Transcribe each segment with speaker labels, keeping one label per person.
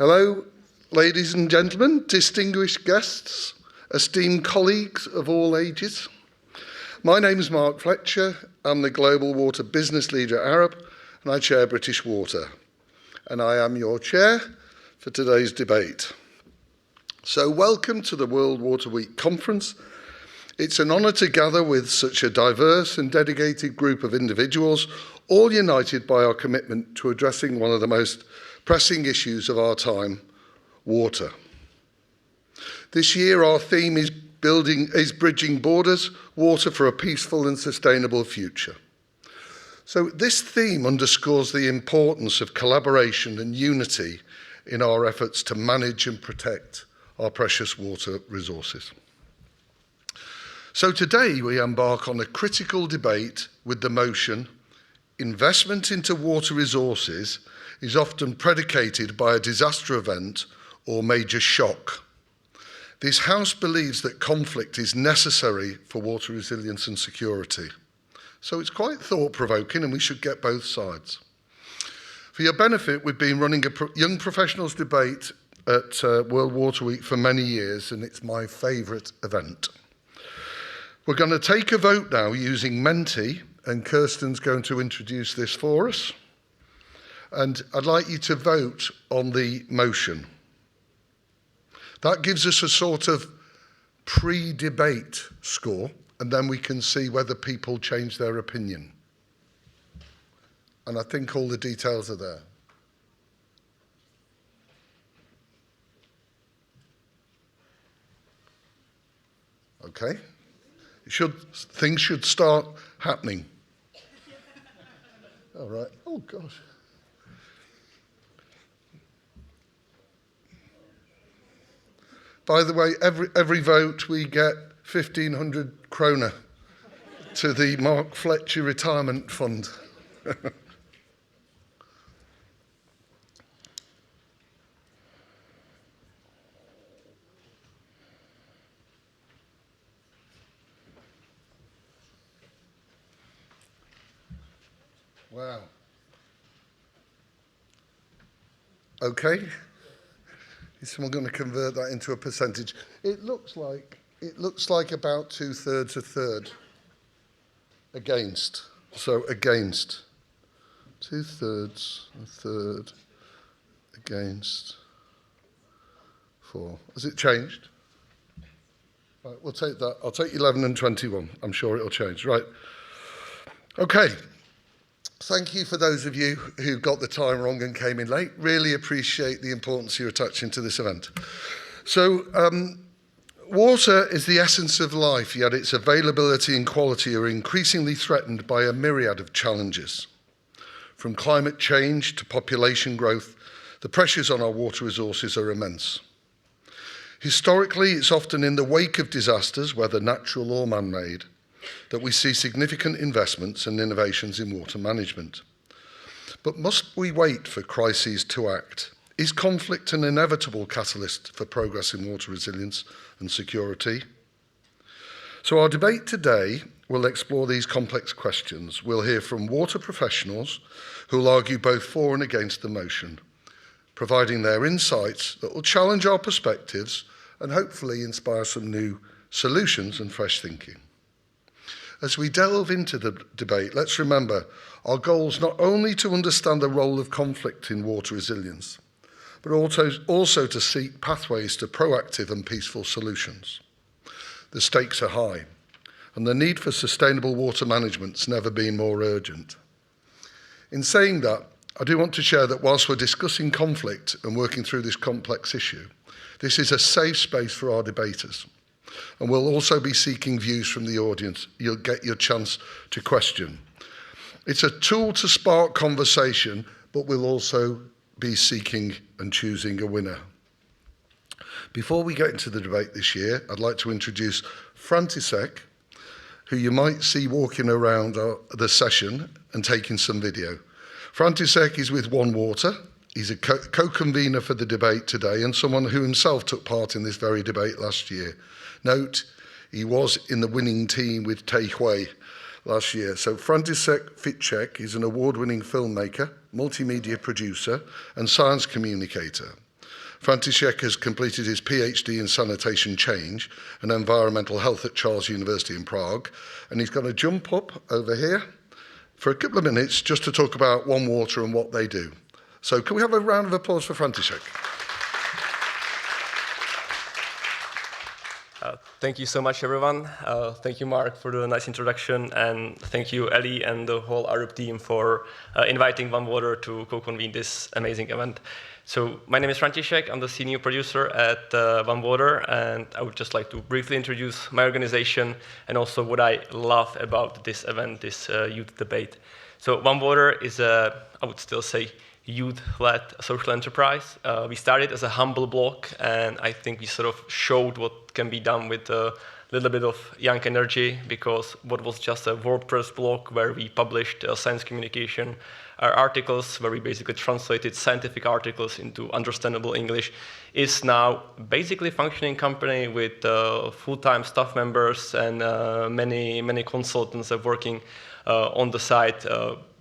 Speaker 1: Hello, ladies and gentlemen, distinguished guests, esteemed colleagues of all ages. My name is Mark Fletcher. I'm the Global Water Business Leader at Arup, and I chair British Water. And I am your chair for today's debate. So welcome to the World Water Week conference. It's an honour to gather with such a diverse and dedicated group of individuals, all united by our commitment to addressing one of the most pressing issues of our time, water. This year our theme is bridging borders, water for a peaceful and sustainable future. So this theme underscores the importance of collaboration and unity in our efforts to manage and protect our precious water resources. So today we embark on a critical debate with the motion, investment into water resources is often predicated by a disaster event or major shock. This House believes that conflict is necessary for water resilience and security. So it's quite thought-provoking and we should get both sides. For your benefit, we've been running a young professionals debate at World Water Week for many years, and it's my favourite event. We're going to take a vote now using Menti, and Kirsten's going to introduce this for us. And I'd like you to vote on the motion. That gives us a sort of pre-debate score, and then we can see whether people change their opinion. And I think all the details are there. Okay. Things should start happening. All right. Oh, gosh. By the way, every vote we get 1,500 kroner to the Mark Fletcher Retirement Fund. Wow. Okay. Is someone going to convert that into a percentage? It looks like about 2/3, a third against. So against. 2/3, a third against 4. Has it changed? Right, we'll take that. I'll take 11 and 21. I'm sure it'll change. Right. Okay. Thank you for those of you who got the time wrong and came in late. Really appreciate the importance you're attaching to this event. So, water is the essence of life, yet its availability and quality are increasingly threatened by a myriad of challenges. From climate change to population growth, the pressures on our water resources are immense. Historically, it's often in the wake of disasters, whether natural or man-made, that we see significant investments and innovations in water management. But must we wait for crises to act? Is conflict an inevitable catalyst for progress in water resilience and security? So our debate today will explore these complex questions. We'll hear from water professionals who will argue both for and against the motion, providing their insights that will challenge our perspectives and hopefully inspire some new solutions and fresh thinking. As we delve into the debate, let's remember our goal is not only to understand the role of conflict in water resilience, but also to seek pathways to proactive and peaceful solutions. The stakes are high, and the need for sustainable water management's never been more urgent. In saying that, I do want to share that whilst we're discussing conflict and working through this complex issue, this is a safe space for our debaters. And we'll also be seeking views from the audience. You'll get your chance to question. It's a tool to spark conversation, but we'll also be seeking and choosing a winner. Before we get into the debate this year, I'd like to introduce František, who you might see walking around the session and taking some video. František is with One Water. He's a co-convener for the debate today and someone who himself took part in this very debate last year. Note, he was in the winning team with Tae Hui last year. So František Fitchek is an award-winning filmmaker, multimedia producer and science communicator. František has completed his PhD in sanitation change and environmental health at Charles University in Prague, and he's going to jump up over here for a couple of minutes just to talk about One Water and what they do. So can we have a round of applause for František?
Speaker 2: Thank you so much, everyone. Thank you, Mark, for the nice introduction, and thank you, Ellie, and the whole Arup team for inviting One Water to co-convene this amazing event. So my name is František. I'm the senior producer at One Water, and I would just like to briefly introduce my organization and also what I love about this event, this youth debate. So One Water is I would still say, youth-led social enterprise. We started as a humble blog, and I think we sort of showed what can be done with a little bit of young energy, because what was just a WordPress blog where we published science communication articles, where we basically translated scientific articles into understandable English, is now basically a functioning company with full-time staff members and many consultants that are working on the side,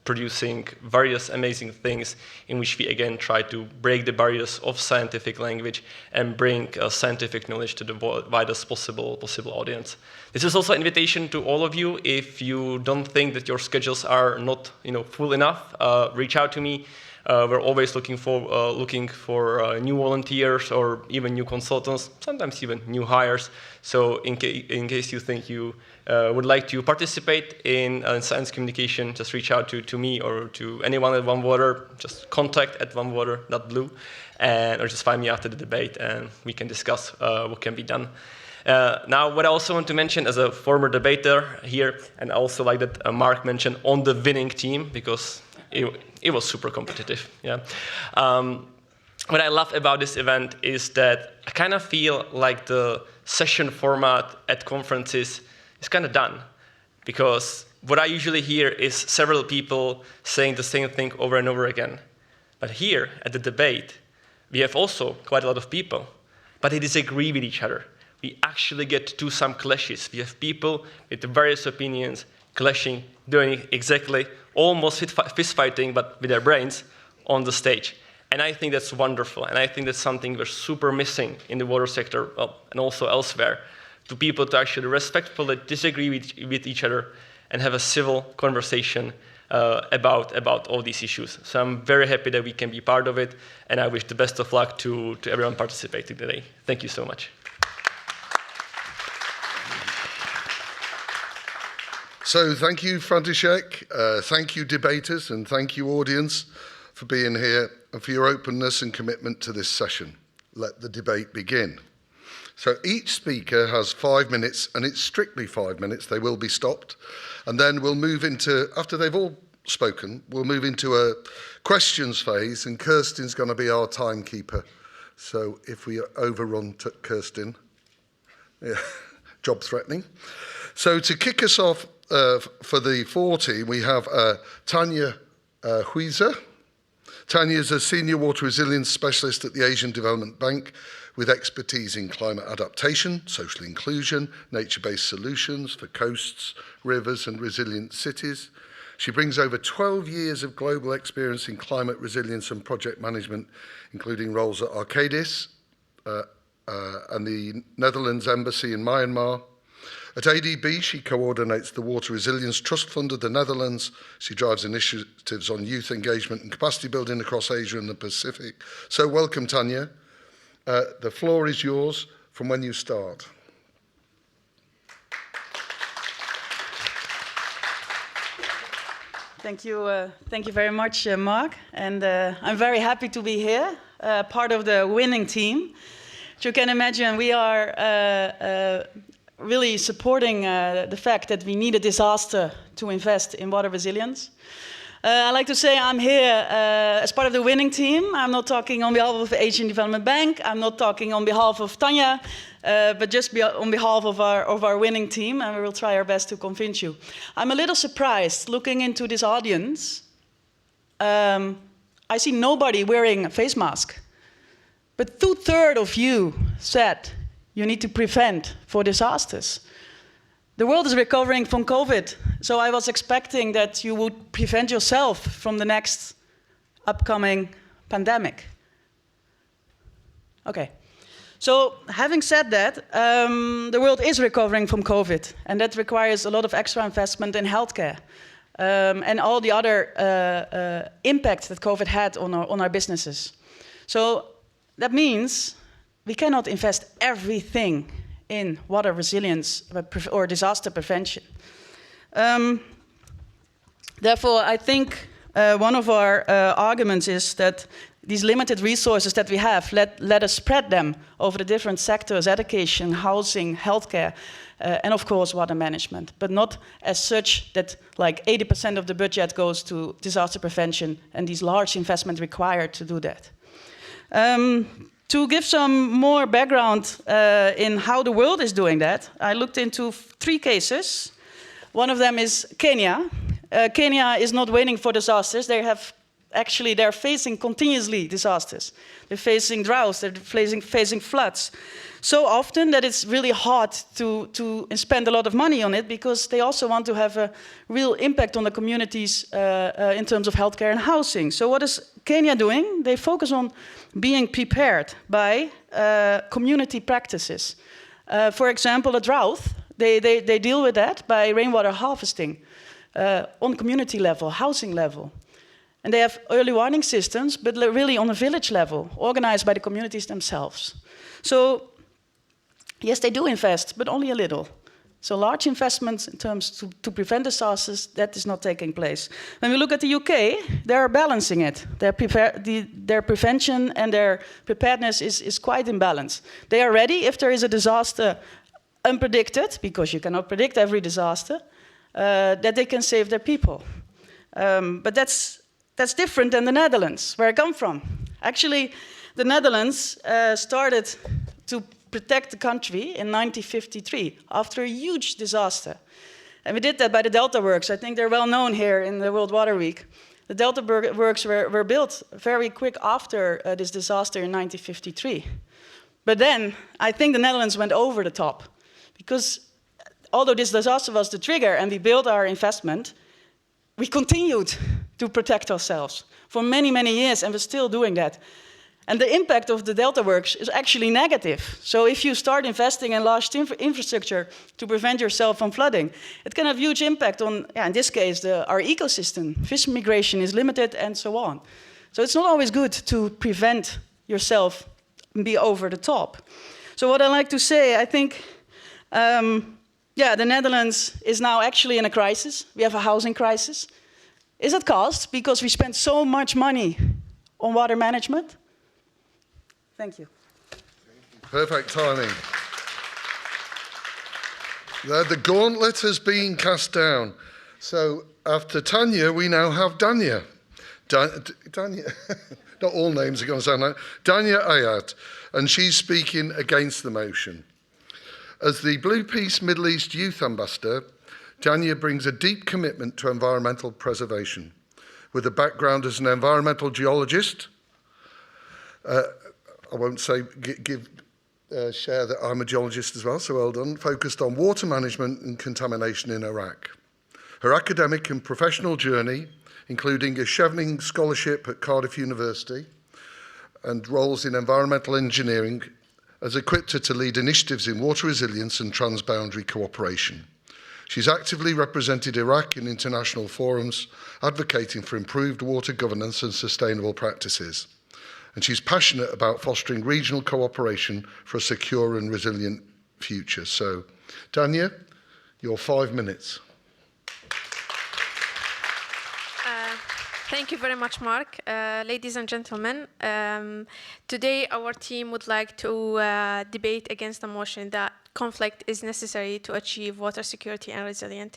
Speaker 2: producing various amazing things in which we again try to break the barriers of scientific language and bring scientific knowledge to the widest possible audience. This is also an invitation to all of you. If you don't think that your schedules are not full enough, reach out to me. We're always looking for new volunteers or even new consultants, sometimes even new hires. So in case you think you would like to participate in science communication, just reach out to me or to anyone at One Water. Just contact at onewater.blue, or just find me after the debate and we can discuss what can be done. Now, what I also want to mention as a former debater here, and also like that Mark mentioned, on the winning team, because it was super competitive. Yeah. What I love about this event is that I kind of feel like the session format at conferences is kind of done, because what I usually hear is several people saying the same thing over and over again. But here at the debate, we have also quite a lot of people, but they disagree with each other. We actually get to some clashes. We have people with various opinions clashing, doing exactly almost fist fighting, but with their brains on the stage. And I think that's wonderful. And I think that's something we're super missing in the water sector, and also elsewhere, to people to actually respectfully disagree with each other and have a civil conversation about all these issues. So I'm very happy that we can be part of it, and I wish the best of luck to everyone participating today. Thank you so much.
Speaker 1: So thank you, František, thank you, debaters, and thank you, audience, for being here and for your openness and commitment to this session. Let the debate begin. So each speaker has 5 minutes, and it's strictly 5 minutes. They will be stopped. And then we'll move into, after they've all spoken, we'll move into a questions phase, and Kirsten's going to be our timekeeper. So if we overrun Kirsten, yeah, job threatening. So to kick us off, for the 40, we have Tanya Huizer. Tanya is a senior water resilience specialist at the Asian Development Bank with expertise in climate adaptation, social inclusion, nature-based solutions for coasts, rivers, and resilient cities. She brings over 12 years of global experience in climate resilience and project management, including roles at Arcadis and the Netherlands Embassy in Myanmar. At ADB, she coordinates the Water Resilience Trust Fund of the Netherlands. She drives initiatives on youth engagement and capacity building across Asia and the Pacific. So welcome, Tanya. The floor is yours from when you start.
Speaker 3: Thank you very much, Mark. And I'm very happy to be here, part of the winning team. As you can imagine, we are really supporting the fact that we need a disaster to invest in water resilience. I like to say I'm here as part of the winning team. I'm not talking on behalf of the Asian Development Bank. I'm not talking on behalf of Tanya, but just on behalf of our winning team, and we will try our best to convince you. I'm a little surprised looking into this audience. I see nobody wearing a face mask, but 2/3 of you said you need to prevent for disasters. The world is recovering from COVID, so I was expecting that you would prevent yourself from the next upcoming pandemic. Okay. So having said that, the world is recovering from COVID, and that requires a lot of extra investment in healthcare and all the other impacts that COVID had on our businesses. So that means we cannot invest everything in water resilience or disaster prevention. Therefore, I think one of our arguments is that these limited resources that we have, let us spread them over the different sectors: education, housing, healthcare, and of course water management, but not as such that like 80% of the budget goes to disaster prevention and these large investments required to do that. To give some more background in how the world is doing that, I looked into 3 cases. One of them is Kenya. Kenya is not waiting for disasters. They're facing continuously disasters. They're facing droughts, they're facing floods. So often that it's really hard to spend a lot of money on it, because they also want to have a real impact on the communities in terms of healthcare and housing. So what is Kenya doing? They focus on being prepared by community practices. For example, a drought, they deal with that by rainwater harvesting on community level, housing level. And they have early warning systems, but really on a village level, organized by the communities themselves. So, yes, they do invest, but only a little. So large investments in terms to prevent disasters, that is not taking place. When we look at the UK, they are balancing it. Their prevention and their preparedness is quite in balance. They are ready if there is a disaster unpredicted, because you cannot predict every disaster, that they can save their people. But that's different than the Netherlands, where I come from. Actually, the Netherlands started to protect the country in 1953 after a huge disaster. And we did that by the Delta Works. I think they're well known here in the World Water Week. The Delta Works were built very quick after this disaster in 1953. But then I think the Netherlands went over the top, because although this disaster was the trigger and we built our investment, we continued to protect ourselves for many, many years, and we're still doing that. And the impact of the Delta Works is actually negative. So if you start investing in large infrastructure to prevent yourself from flooding, it can have huge impact on, in this case, our ecosystem. Fish migration is limited and so on. So it's not always good to prevent yourself and be over the top. So what I like to say, I think, the Netherlands is now actually in a crisis. We have a housing crisis. Is it caused because we spend so much money on water management? Thank you.
Speaker 1: Perfect timing. The gauntlet has been cast down. So after Tanya, we now have Danya. Danya, not all names are going to sound like Danya Ayat, and she's speaking against the motion. As the Blue Peace Middle East Youth Ambassador, Danya brings a deep commitment to environmental preservation. With a background as an environmental geologist, I won't say share that I'm a geologist as well, so well done, focused on water management and contamination in Iraq. Her academic and professional journey, including a Chevening Scholarship at Cardiff University and roles in environmental engineering, has equipped her to lead initiatives in water resilience and transboundary cooperation. She's actively represented Iraq in international forums, advocating for improved water governance and sustainable practices. And she's passionate about fostering regional cooperation for a secure and resilient future. So, Danya, your 5 minutes.
Speaker 4: Thank you very much, Mark. Ladies and gentlemen, today our team would like to debate against the motion that conflict is necessary to achieve water security and resilience.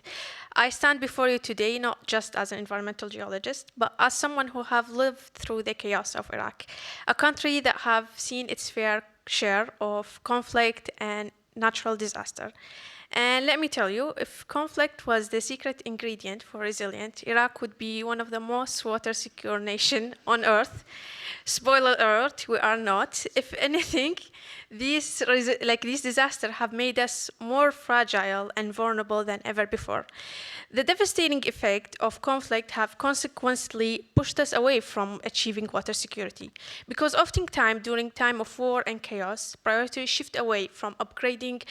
Speaker 4: I stand before you today not just as an environmental geologist, but as someone who have lived through the chaos of Iraq, a country that have seen its fair share of conflict and natural disaster. And let me tell you, if conflict was the secret ingredient for resilience, Iraq would be one of the most water-secure nations on Earth. Spoiler alert, we are not. If anything, these disasters have made us more fragile and vulnerable than ever before. The devastating effect of conflict have consequently pushed us away from achieving water security, because oftentimes during time of war and chaos, priorities shift away from upgrading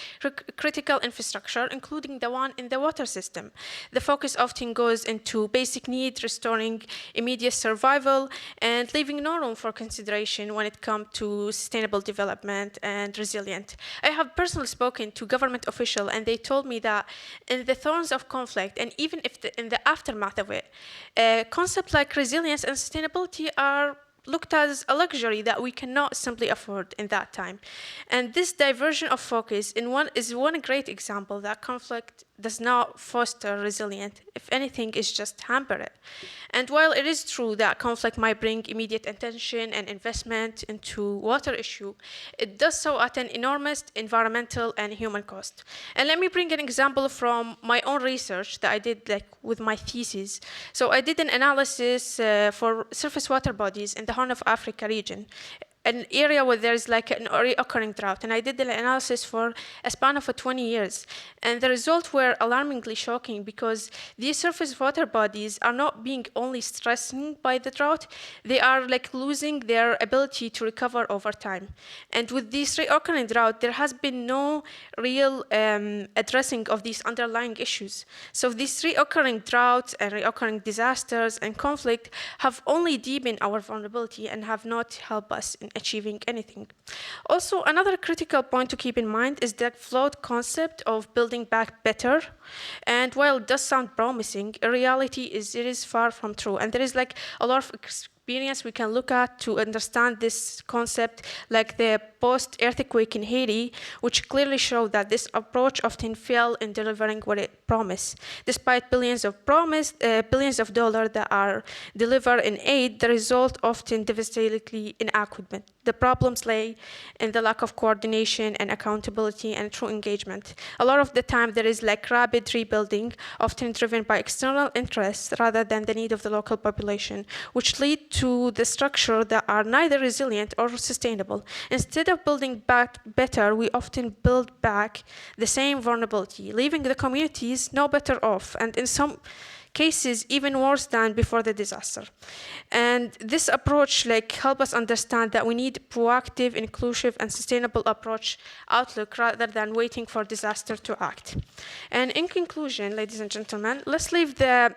Speaker 4: critical infrastructure, including the one in the water system. The focus often goes into basic needs, restoring immediate survival, and leaving no room for consideration when it comes to sustainable development and resilience. I have personally spoken to government officials, and they told me that in the thorns of conflict, and even if in the aftermath of it, concepts like resilience and sustainability are looked at as a luxury that we cannot simply afford in that time. And this diversion of focus is one great example that conflict does not foster resilience. If anything, it's just hamper it. And while it is true that conflict might bring immediate attention and investment into water issue, it does so at an enormous environmental and human cost. And let me bring an example from my own research that I did with my thesis. So I did an analysis for surface water bodies in the Horn of Africa region, an area where there is an reoccurring drought. And I did the analysis for a span of 20 years. And the results were alarmingly shocking, because these surface water bodies are not being only stressed by the drought, they are losing their ability to recover over time. And with this reoccurring drought, there has been no real addressing of these underlying issues. So these reoccurring droughts and reoccurring disasters and conflict have only deepened our vulnerability and have not helped us in achieving anything. Also, another critical point to keep in mind is the flawed concept of building back better. And while it does sound promising, in reality it is far from true. And there is a lot of experience we can look at to understand this concept, like the post-earthquake in Haiti, which clearly showed that this approach often failed in delivering what it promised. Despite billions of dollars that are delivered in aid, the result often devastatingly inadequate. The problems lay in the lack of coordination and accountability and true engagement. A lot of the time there is rapid rebuilding, often driven by external interests rather than the need of the local population, which lead to the structure that are neither resilient or sustainable. Instead of building back better, we often build back the same vulnerability, leaving the communities no better off, and in some cases even worse than before the disaster. And this approach help us understand that we need proactive, inclusive, and sustainable approach outlook rather than waiting for disaster to act. And in conclusion, ladies and gentlemen, let's leave the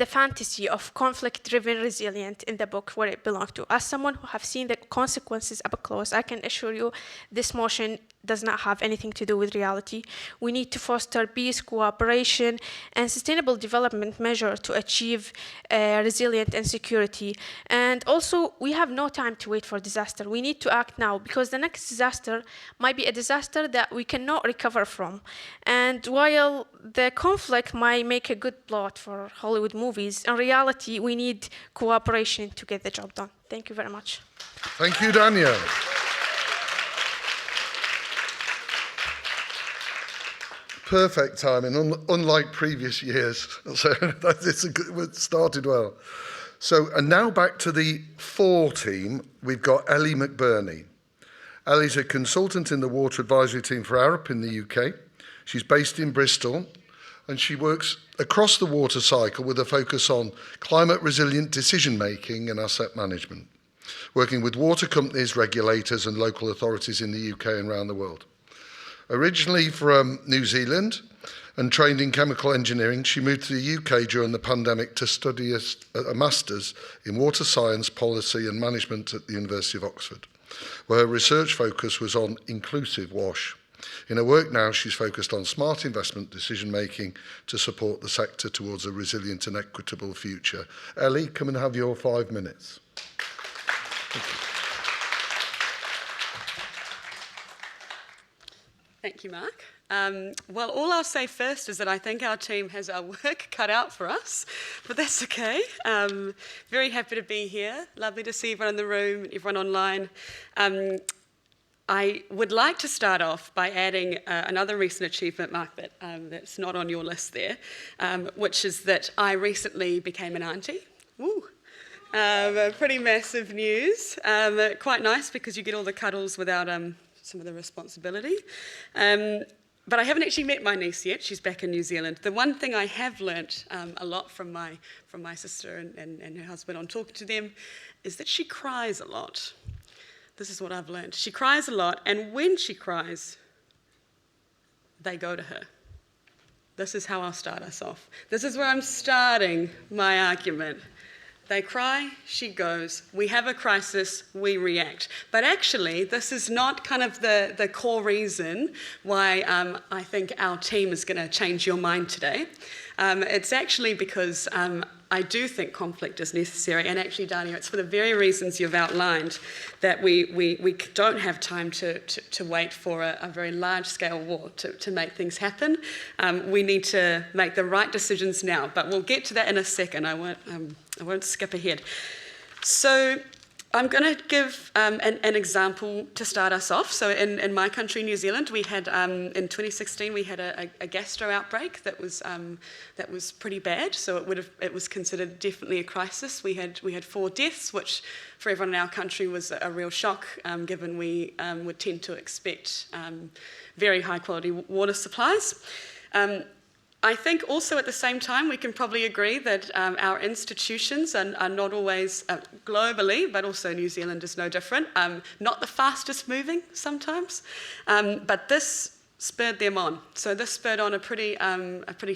Speaker 4: fantasy of conflict-driven resilience in the book where it belongs to. As someone who have seen the consequences up close, I can assure you this motion does not have anything to do with reality. We need to foster peace, cooperation, and sustainable development measures to achieve resilience and security. And also, we have no time to wait for disaster. We need to act now, because the next disaster might be a disaster that we cannot recover from. And while the conflict might make a good plot for Hollywood movies, in reality, we need cooperation to get the job done. Thank you very much.
Speaker 1: Thank you, Daniel. Perfect timing, unlike previous years. So it started well. So, and now back to the 4 team. We've got Ellie McBurney. Ellie's a consultant in the water advisory team for Arup in the UK. She's based in Bristol, and she works across the water cycle with a focus on climate resilient decision making and asset management, working with water companies, regulators, and local authorities in the UK and around the world. Originally from New Zealand and trained in chemical engineering, she moved to the UK during the pandemic to study a master's in water science, policy and management at the University of Oxford, where her research focus was on inclusive WASH. In her work now, she's focused on smart investment decision-making to support the sector towards a resilient and equitable future. Ellie, come and have your 5 minutes. Thank you.
Speaker 5: Thank you, Mark. Well, all I'll say first is that I think our team has our work cut out for us, but that's okay. Very happy to be here. Lovely to see everyone in the room, everyone online. I would like to start off by adding another recent achievement, Mark, that's not on your list there, which is that I recently became an auntie. Woo. Pretty massive news. Quite nice because you get all the cuddles without some of the responsibility. But I haven't actually met my niece yet. She's back in New Zealand. The one thing I have learnt a lot from my sister and her husband on talking to them is that she cries a lot. This is what I've learned. She cries a lot, and when she cries, they go to her. This is how I'll start us off. This is where I'm starting my argument. They cry, she goes. We have a crisis, we react. But actually, this is not kind of the core reason why I think our team is going to change your mind today. It's actually because I do think conflict is necessary, and actually, Dania, it's for the very reasons you've outlined, that we don't have time to wait for a very large-scale war to make things happen. We need to make the right decisions now, but we'll get to that in a second. I won't skip ahead. So I'm going to give an example to start us off. So in my country, New Zealand, we had in 2016 we had a gastro outbreak that was pretty bad. So it was considered definitely a crisis. We had 4 deaths, which for everyone in our country was a real shock, given we would tend to expect very high quality water supplies. I think also at the same time we can probably agree that our institutions are not always, globally, but also New Zealand is no different, not the fastest moving sometimes, but this spurred them on. So this spurred on a pretty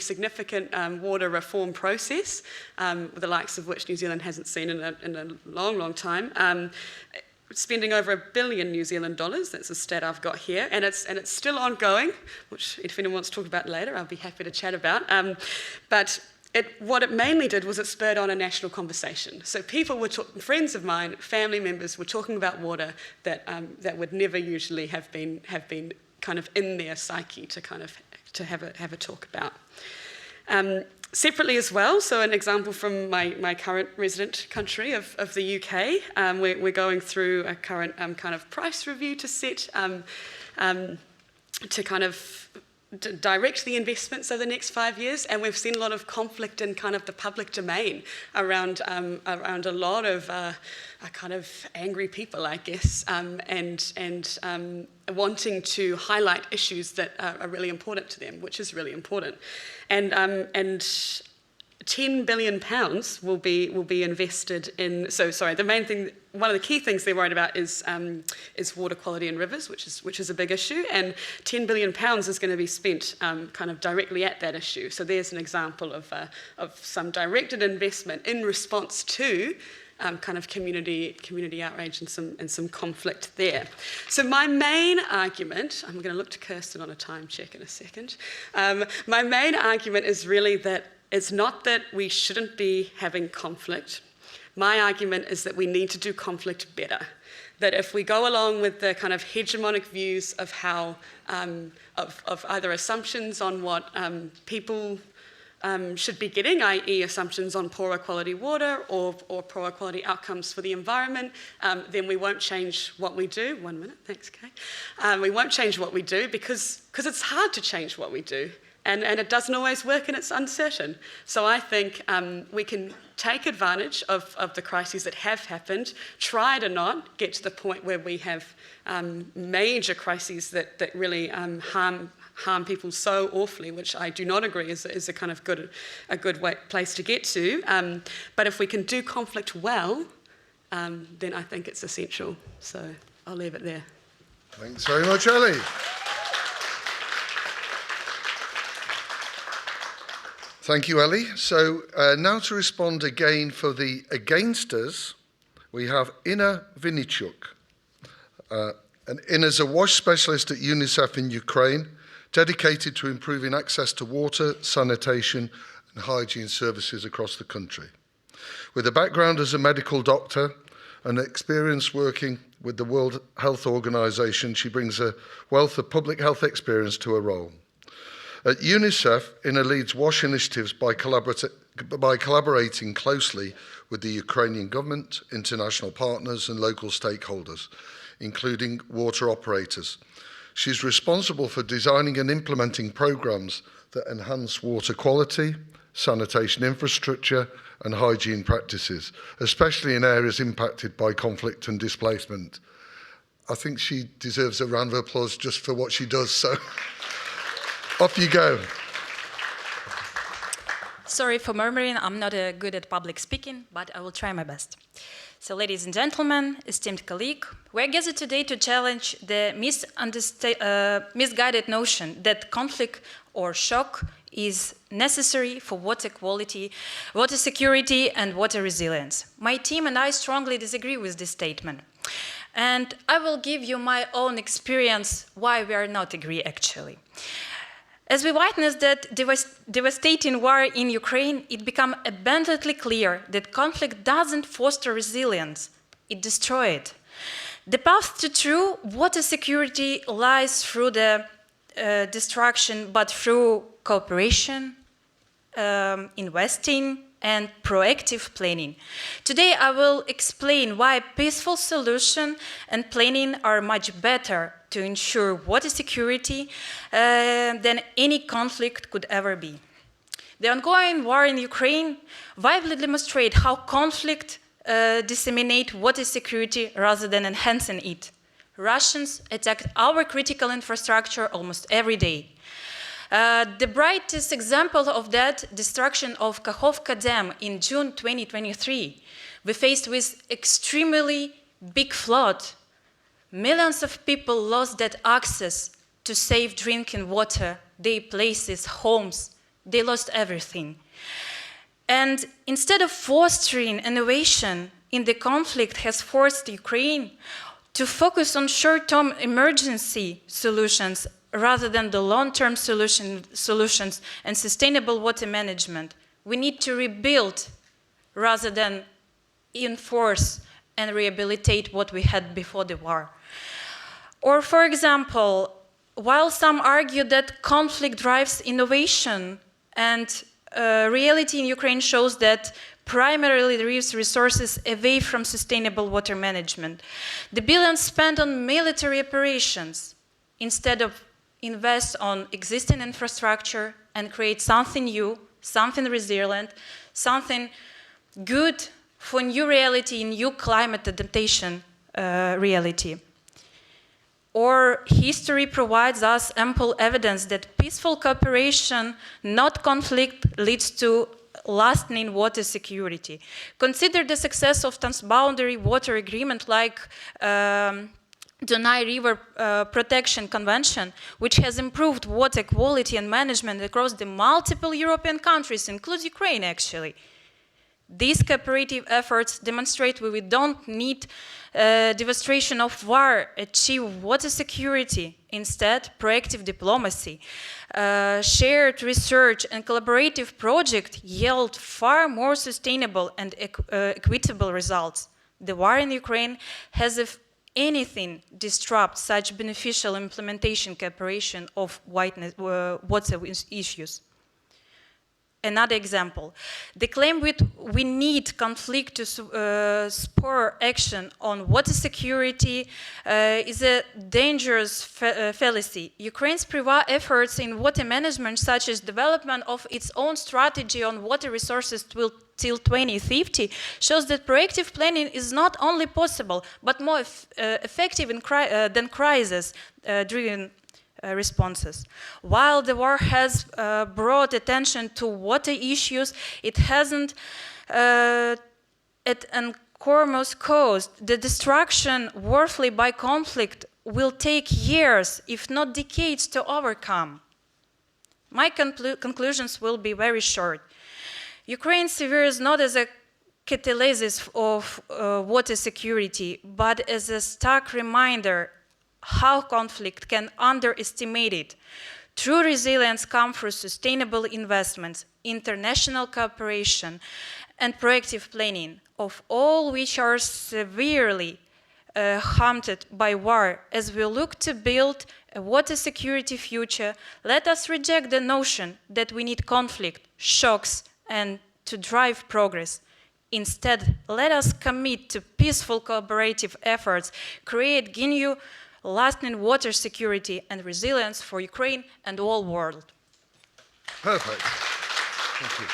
Speaker 5: significant water reform process, the likes of which New Zealand hasn't seen in a long, long time. Spending over $1 billion New Zealand dollars. That's a stat I've got here, and it's still ongoing. Which, if anyone wants to talk about later, I'll be happy to chat about. But what it mainly did was it spurred on a national conversation. So people were friends of mine, family members, were talking about water that would never usually have been kind of in their psyche to have a talk about. Separately as well, so an example from my current resident country of the UK, we're going through a current kind of price review to set, to kind of direct the investments over the next 5 years, and we've seen a lot of conflict in kind of the public domain around a lot of kind of angry people, I guess, and wanting to highlight issues that are really important to them, which is really important, and £10 billion will be invested in. So sorry, the main thing, one of the key things they're worried about is water quality in rivers, which is a big issue, and £10 billion is going to be spent kind of directly at that issue. So there's an example of some directed investment in response to kind of community outrage and some conflict there. So my main argument, I'm going to look to Kirsten on a time check in a second. My main argument is really that it's not that we shouldn't be having conflict. My argument is that we need to do conflict better. That if we go along with the kind of hegemonic views of how, of either assumptions on what people should be getting, i.e. assumptions on poorer quality water or poorer quality outcomes for the environment, then we won't change what we do. 1 minute, thanks, Kay. We won't change what we do because it's hard to change what we do. And it doesn't always work and it's uncertain. So I think we can take advantage of the crises that have happened, try to not get to the point where we have major crises that really harm people so awfully, which I do not agree is a kind of good place to get to. But if we can do conflict well, then I think it's essential. So I'll leave it there.
Speaker 1: Thanks very much, Ellie. Thank you, Ellie. So now to respond again for the againsters, we have Inna Vinichuk. And Inna's a WASH specialist at UNICEF in Ukraine, dedicated to improving access to water, sanitation and hygiene services across the country. With a background as a medical doctor and experience working with the World Health Organization, she brings a wealth of public health experience to her role. At UNICEF, Inna leads WASH initiatives by collaborating closely with the Ukrainian government, international partners and local stakeholders, including water operators. She's responsible for designing and implementing programs that enhance water quality, sanitation infrastructure, and hygiene practices, especially in areas impacted by conflict and displacement. I think she deserves a round of applause just for what she does, so off you go.
Speaker 6: Sorry for murmuring, I'm not good at public speaking, but I will try my best. So, ladies and gentlemen, esteemed colleague, we're gathered today to challenge the misguided notion that conflict or shock is necessary for water quality, water security, and water resilience. My team and I strongly disagree with this statement. And I will give you my own experience why we are not agree, actually. As we witnessed that devastating war in Ukraine, it became abundantly clear that conflict doesn't foster resilience, it destroys it. The path to true water security lies through the destruction, but through cooperation, investing, and proactive planning. Today I will explain why peaceful solution and planning are much better to ensure water security than any conflict could ever be. The ongoing war in Ukraine vividly demonstrates how conflict disseminates water security rather than enhancing it. Russians attack our critical infrastructure almost every day. The brightest example of that, destruction of Kakhovka Dam in June 2023. We faced with extremely big flood. Millions of people lost that access to safe drinking water, their places, homes. They lost everything. And instead of fostering innovation in the conflict has forced Ukraine to focus on short-term emergency solutions rather than the long-term solutions and sustainable water management. We need to rebuild rather than enforce and rehabilitate what we had before the war. Or, for example, while some argue that conflict drives innovation, and reality in Ukraine shows that primarily derives resources away from sustainable water management. The billions spent on military operations instead of invest on existing infrastructure and create something new, something resilient, something good for new reality, new climate adaptation reality. Or history provides us ample evidence that peaceful cooperation, not conflict, leads to lasting water security. Consider the success of transboundary water agreement like Dunai River Protection Convention, which has improved water quality and management across the multiple European countries, including Ukraine, actually. These cooperative efforts demonstrate we don't need devastation of war, achieve water security. Instead, proactive diplomacy, shared research and collaborative projects yield far more sustainable and equitable results. The war in Ukraine has, if anything, disrupt such beneficial implementation cooperation of water issues. Another example, the claim we need conflict to spur action on water security is a dangerous fallacy. Ukraine's previous efforts in water management, such as development of its own strategy on water resources till 2050, shows that proactive planning is not only possible, but more effective than crisis-driven responses. While the war has brought attention to water issues, it hasn't at enormous cost. The destruction worthily by conflict will take years, if not decades, to overcome. My conclusions will be very short. Ukraine serves not as a catalyst of water security, but as a stark reminder how conflict can underestimate it. True resilience comes through sustainable investments, international cooperation, and proactive planning, of all which are severely harmed by war. As we look to build a water security future, let us reject the notion that we need conflict, shocks, and to drive progress. Instead, let us commit to peaceful collaborative efforts, create genuine, lasting water security and resilience for Ukraine and the whole world.
Speaker 1: Perfect. Thank you.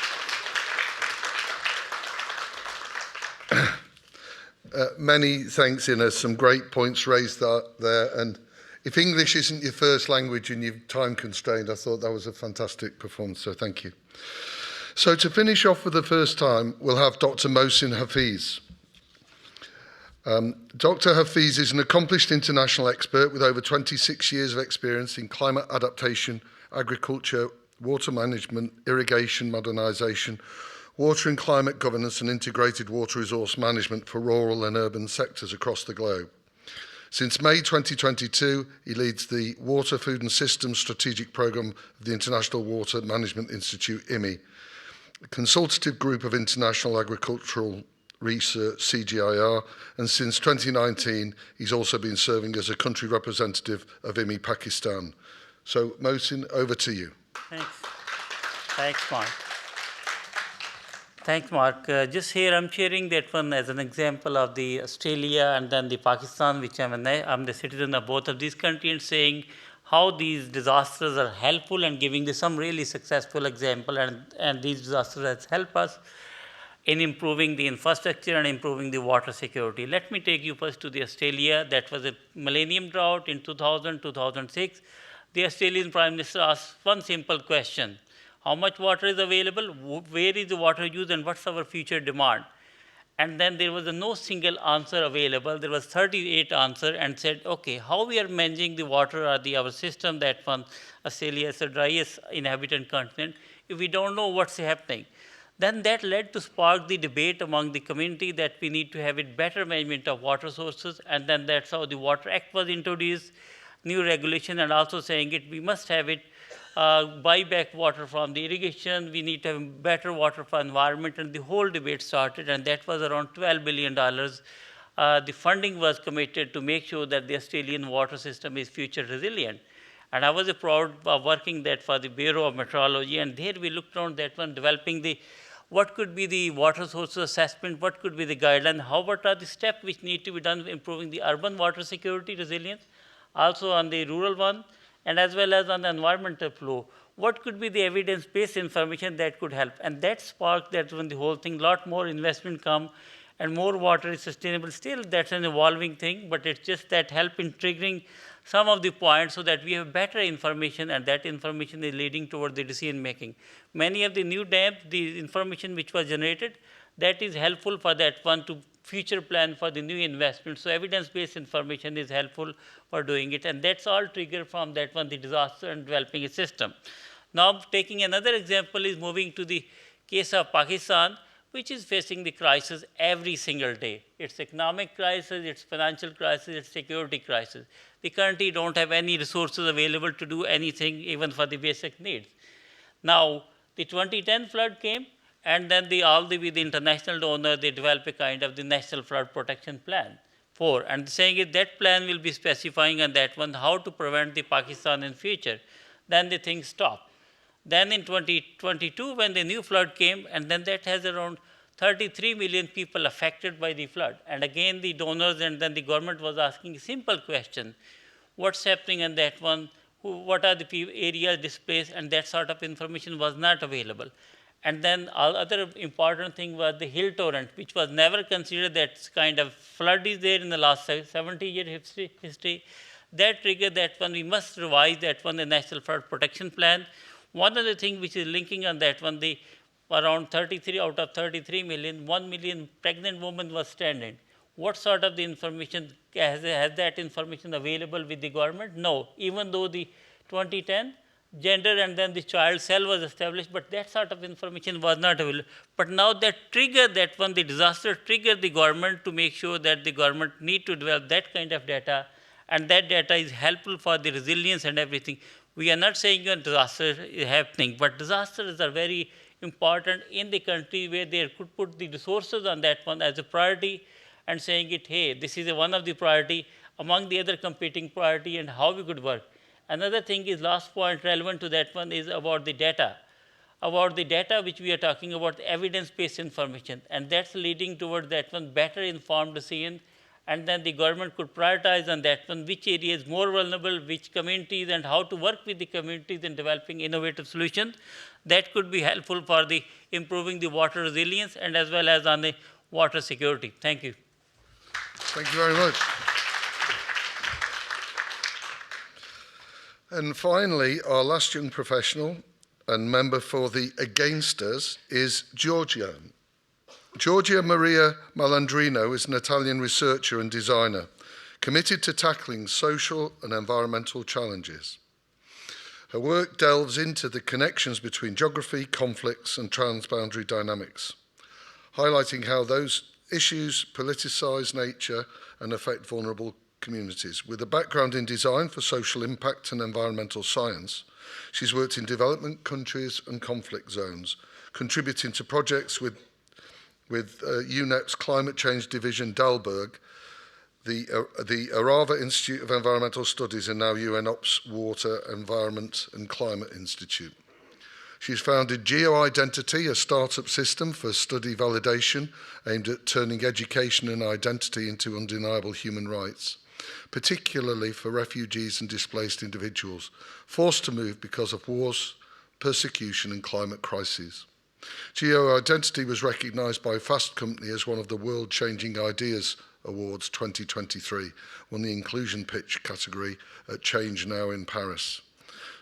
Speaker 1: Many thanks, Ina. Some great points raised there. And if English isn't your first language and you're time constrained, I thought that was a fantastic performance, so thank you. So to finish off for the first time, we'll have Dr. Mohsin Hafiz. Dr. Hafiz is an accomplished international expert with over 26 years of experience in climate adaptation, agriculture, water management, irrigation modernisation, water and climate governance and integrated water resource management for rural and urban sectors across the globe. Since May 2022, he leads the Water, Food and Systems Strategic Programme of the International Water Management Institute, IMI, a consultative group of international agricultural research, CGIR, and since 2019, he's also been serving as a country representative of IMI Pakistan. So, Mohsin, over to you.
Speaker 7: Thanks. Thanks, Mark. Thanks, Mark. Just here, I'm sharing that one as an example of the Australia and then the Pakistan, which I'm the citizen of both of these countries, and saying how these disasters are helpful and giving some really successful example, and these disasters has helped us in improving the infrastructure and improving the water security. Let me take you first to the Australia. That was a millennium drought in 2000, 2006. The Australian Prime Minister asked one simple question: how much water is available, where is the water used, and what's our future demand? And then there was no single answer available. There was 38 answers, and said, okay, how we are managing the water or our system, that one, Australia is the driest inhabited continent, if we don't know what's happening. Then that led to spark the debate among the community that we need to have a better management of water sources, and then that's how the Water Act was introduced, new regulation, and also saying it, we must have it, buy back water from the irrigation, we need to have better water for environment, and the whole debate started, and that was around $12 billion. The funding was committed to make sure that the Australian water system is future resilient. And I was proud of working that for the Bureau of Meteorology, and there we looked around that one, developing the what could be the water sources assessment, what could be the guideline, what are the steps which need to be done improving the urban water security resilience, also on the rural one, and as well as on the environmental flow. What could be the evidence-based information that could help? And that sparked that when the whole thing, lot more investment come, and more water is sustainable. Still, that's an evolving thing, but it's just that help in triggering some of the points so that we have better information, and that information is leading toward the decision making. Many of the new dams, the information which was generated, that is helpful for that one to future plan for the new investment. So evidence-based information is helpful for doing it, and that's all triggered from that one, the disaster and developing a system. Now, taking another example is moving to the case of Pakistan, which is facing the crisis every single day. It's economic crisis, it's financial crisis, it's security crisis. The country don't have any resources available to do anything, even for the basic needs. Now, the 2010 flood came, and then with the international donor, they developed a kind of the National Flood Protection Plan and saying that plan will be specifying on that one how to prevent the Pakistan in future. Then the thing stopped. Then in 2022, when the new flood came, and then that has around 33 million people affected by the flood. And again, the donors and then the government was asking a simple question: what's happening on that one? What are the areas displaced? And that sort of information was not available. And then other important thing was the hill torrent, which was never considered. That kind of flood is there in the last 70-year history. That triggered that one, we must revise that one, the National Flood Protection Plan. One other thing which is linking on that one, the around 33 out of 33 million, 1 million pregnant women was stranded. What sort of the information, has that information available with the government? No, even though the 2010 gender and then the child cell was established, but that sort of information was not available. But now that triggered that one, the disaster triggered the government to make sure that the government need to develop that kind of data, and that data is helpful for the resilience and everything. We are not saying a disaster is happening, but disasters are very important in the country where they could put the resources on that one as a priority and saying it, hey, this is one of the priority among the other competing priority and how we could work. Another thing is, last point relevant to that one is about the data. about the data which we are talking about, evidence-based information, and that's leading towards that one better informed decision, and then the government could prioritize on that one, which area is more vulnerable, which communities, and how to work with the communities in developing innovative solutions. That could be helpful for the improving the water resilience and as well as on the water security. Thank you.
Speaker 1: Thank you very much. And finally, our last young professional and member for the Againsters is Giorgia. Giorgia Maria Malandrino is an Italian researcher and designer committed to tackling social and environmental challenges. Her work delves into the connections between geography, conflicts, and transboundary dynamics, highlighting how those issues politicise nature and affect vulnerable communities. With a background in design for social impact and environmental science, she's worked in development countries and conflict zones, contributing to projects with UNEP's Climate Change Division Dalberg, the Arava Institute of Environmental Studies, and now UNOPS Water, Environment and Climate Institute. She's founded GeoIdentity, a startup system for study validation aimed at turning education and identity into undeniable human rights, particularly for refugees and displaced individuals forced to move because of wars, persecution and climate crises. GeoIdentity was recognised by Fast Company as one of the World Changing Ideas Awards 2023, won the inclusion pitch category at Change Now in Paris.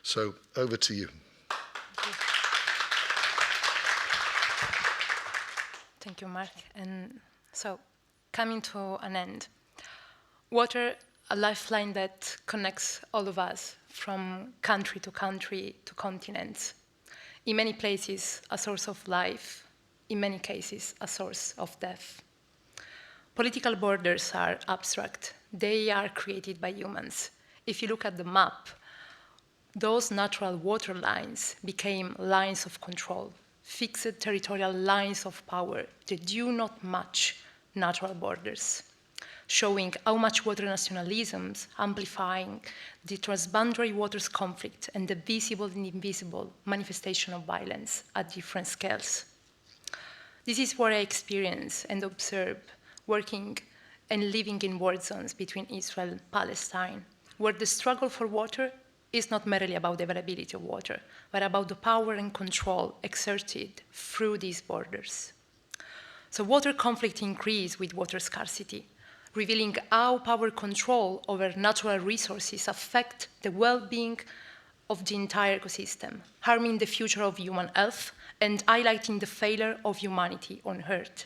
Speaker 1: So over to you.
Speaker 6: Thank you, Mark. And so, coming to an end, water, a lifeline that connects all of us from country to continents. In many places, a source of life, in many cases, a source of death. Political borders are abstract. They are created by humans. If you look at the map, those natural water lines became lines of control, fixed territorial lines of power that do not match natural borders, showing how much water nationalisms amplifying the transboundary waters conflict and the visible and invisible manifestation of violence at different scales. This is what I experience and observe working and living in war zones between Israel and Palestine, where the struggle for water is not merely about the availability of water, but about the power and control exerted through these borders. So water conflict increased with water scarcity, revealing how power control over natural resources affect the well-being of the entire ecosystem, harming the future of human health and highlighting the failure of humanity on Earth.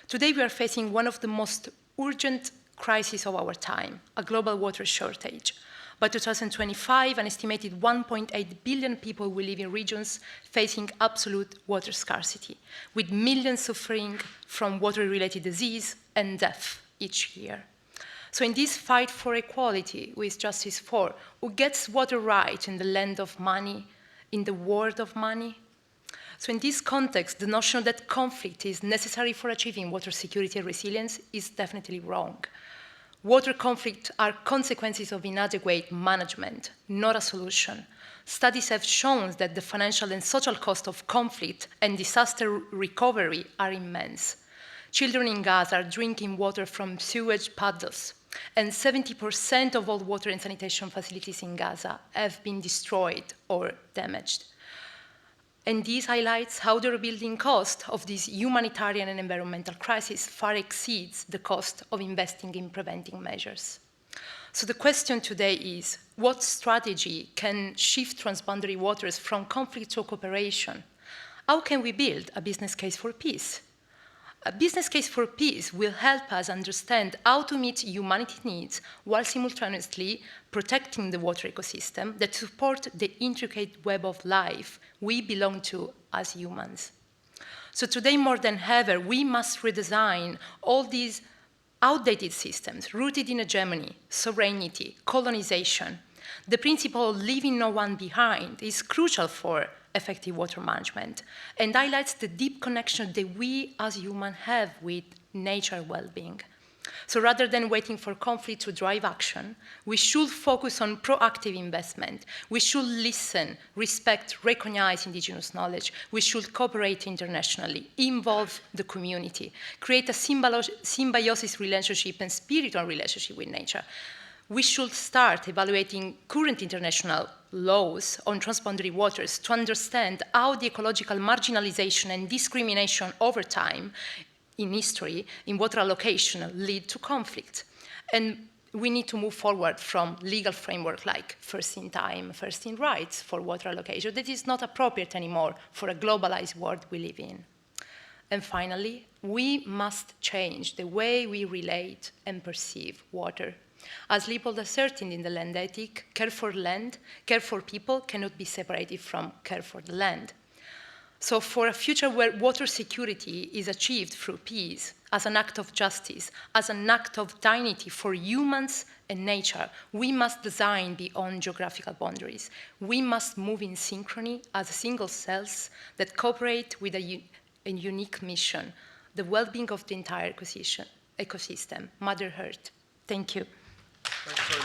Speaker 6: Today we are facing one of the most urgent crises of our time, a global water shortage. By 2025, an estimated 1.8 billion people will live in regions facing absolute water scarcity, with millions suffering from water-related disease and death each year. So in this fight for equality with justice for, who gets water right in the land of money, in the world of money? So in this context, the notion that conflict is necessary for achieving water security and resilience is definitely wrong. Water conflict are consequences of inadequate management, not a solution. Studies have shown that the financial and social cost of conflict and disaster recovery are immense. Children in Gaza are drinking water from sewage puddles, and 70% of all water and sanitation facilities in Gaza have been destroyed or damaged. And this highlights how the rebuilding cost of this humanitarian and environmental crisis far exceeds the cost of investing in preventing measures. So the question today is, what strategy can shift transboundary waters from conflict to cooperation? How can we build a business case for peace? A business case for peace will help us understand how to meet humanity's needs while simultaneously protecting the water ecosystem that support the intricate web of life we belong to as humans. So today more than ever, we must redesign all these outdated systems rooted in hegemony, sovereignty, colonization. The principle of leaving no one behind is crucial for effective water management and highlights the deep connection that we as humans have with nature well-being. So rather than waiting for conflict to drive action, we should focus on proactive investment. We should listen, respect, recognize indigenous knowledge. We should cooperate internationally, involve the community, create a symbiosis relationship and spiritual relationship with nature. We should start evaluating current international laws on transboundary waters to understand how the ecological marginalization and discrimination over time in history, in water allocation, lead to conflict. And we need to move forward from legal framework like first in time, first in rights for water allocation that is not appropriate anymore for a globalized world we live in. And finally, we must change the way we relate and perceive water. As Leopold asserted in the land ethic, care for land, care for people cannot be separated from care for the land. So for a future where water security is achieved through peace, as an act of justice, as an act of dignity for humans and nature, we must design beyond geographical boundaries. We must move in synchrony as single cells that cooperate with a unique mission, the well-being of the entire ecosystem, Mother Earth. Thank you.
Speaker 1: Thanks very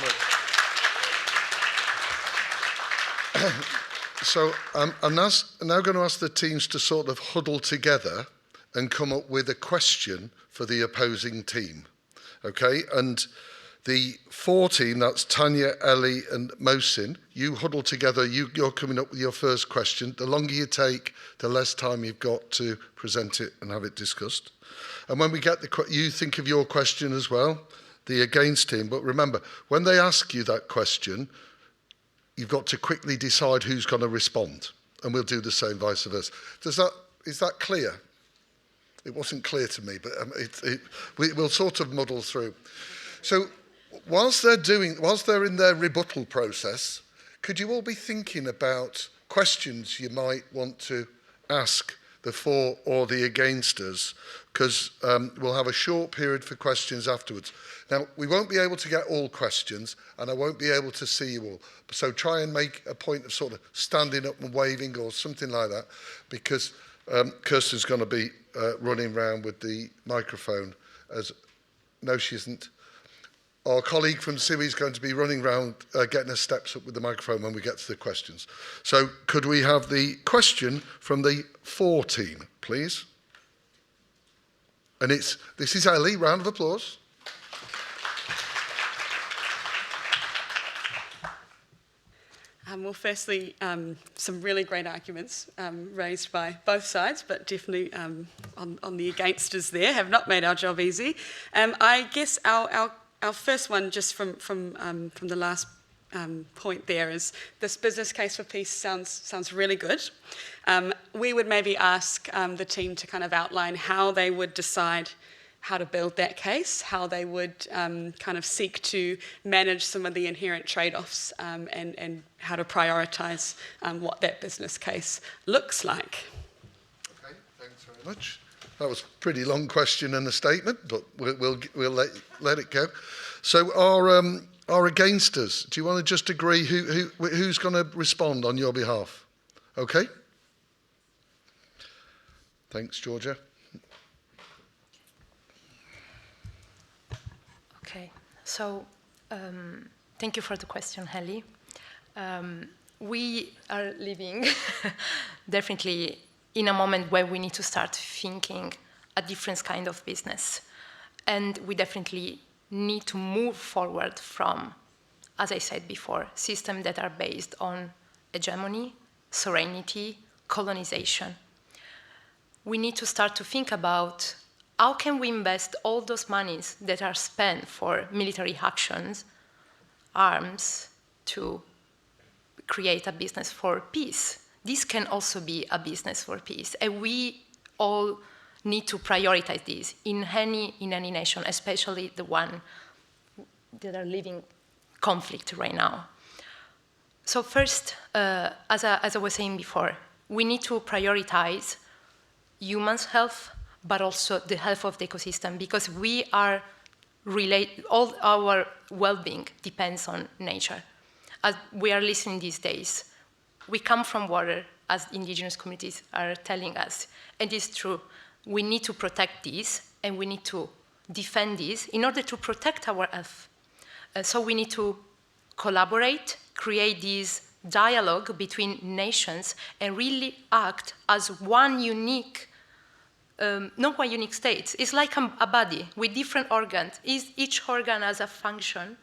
Speaker 1: much. So I'm now going to ask the teams to sort of huddle together and come up with a question for the opposing team. Okay, and the 4 team, that's Tanya, Ellie and Mohsin, you huddle together, you're coming up with your first question. The longer you take, the less time you've got to present it and have it discussed. And when we get you think of your question as well, the against team, but remember, when they ask you that question, you've got to quickly decide who's going to respond, and we'll do the same vice versa. Is that clear? It wasn't clear to me, but we'll sort of muddle through. So whilst they're in their rebuttal process, could you all be thinking about questions you might want to ask the for or the againsters? Because we'll have a short period for questions afterwards. Now, we won't be able to get all questions, and I won't be able to see you all. So try and make a point of sort of standing up and waving or something like that, because Kirsten's going to be running around with the microphone. No, she isn't. Our colleague from SIWI is going to be running around getting her steps up with the microphone when we get to the questions. So could we have the question from the 4 team, please? And this is Ellie, round of applause.
Speaker 5: Well, firstly, some really great arguments raised by both sides, but definitely on the againsters there have not made our job easy. I guess our first one, just from the last point there, is this business case for peace sounds really good. We would maybe ask the team to kind of outline how they would decide how to build that case, how they would kind of seek to manage some of the inherent trade-offs and how to prioritise what that business case looks like.
Speaker 1: Okay, thanks very much. That was a pretty long question and a statement, but we'll let it go. So our againsters, do you want to just agree who's going to respond on your behalf? Okay. Thanks, Georgia.
Speaker 6: Okay, so thank you for the question, Helly. We are living definitely in a moment where we need to start thinking a different kind of business. And we definitely need to move forward from, as I said before, systems that are based on hegemony, sovereignty, colonization. We need to start to think about how can we invest all those monies that are spent for military actions, arms, to create a business for peace. This can also be a business for peace. And we all need to prioritize this in any nation, especially the one that are living conflict right now. So first, as I was saying before, we need to prioritize humans' health, but also the health of the ecosystem, because all our well-being depends on nature. As we are listening these days, we come from water, as indigenous communities are telling us, and it's true. We need to protect this, and we need to defend this in order to protect our health. So we need to collaborate, create this dialogue between nations, and really act as one unique, not one unique state. It's like a body with different organs. Each organ has a function,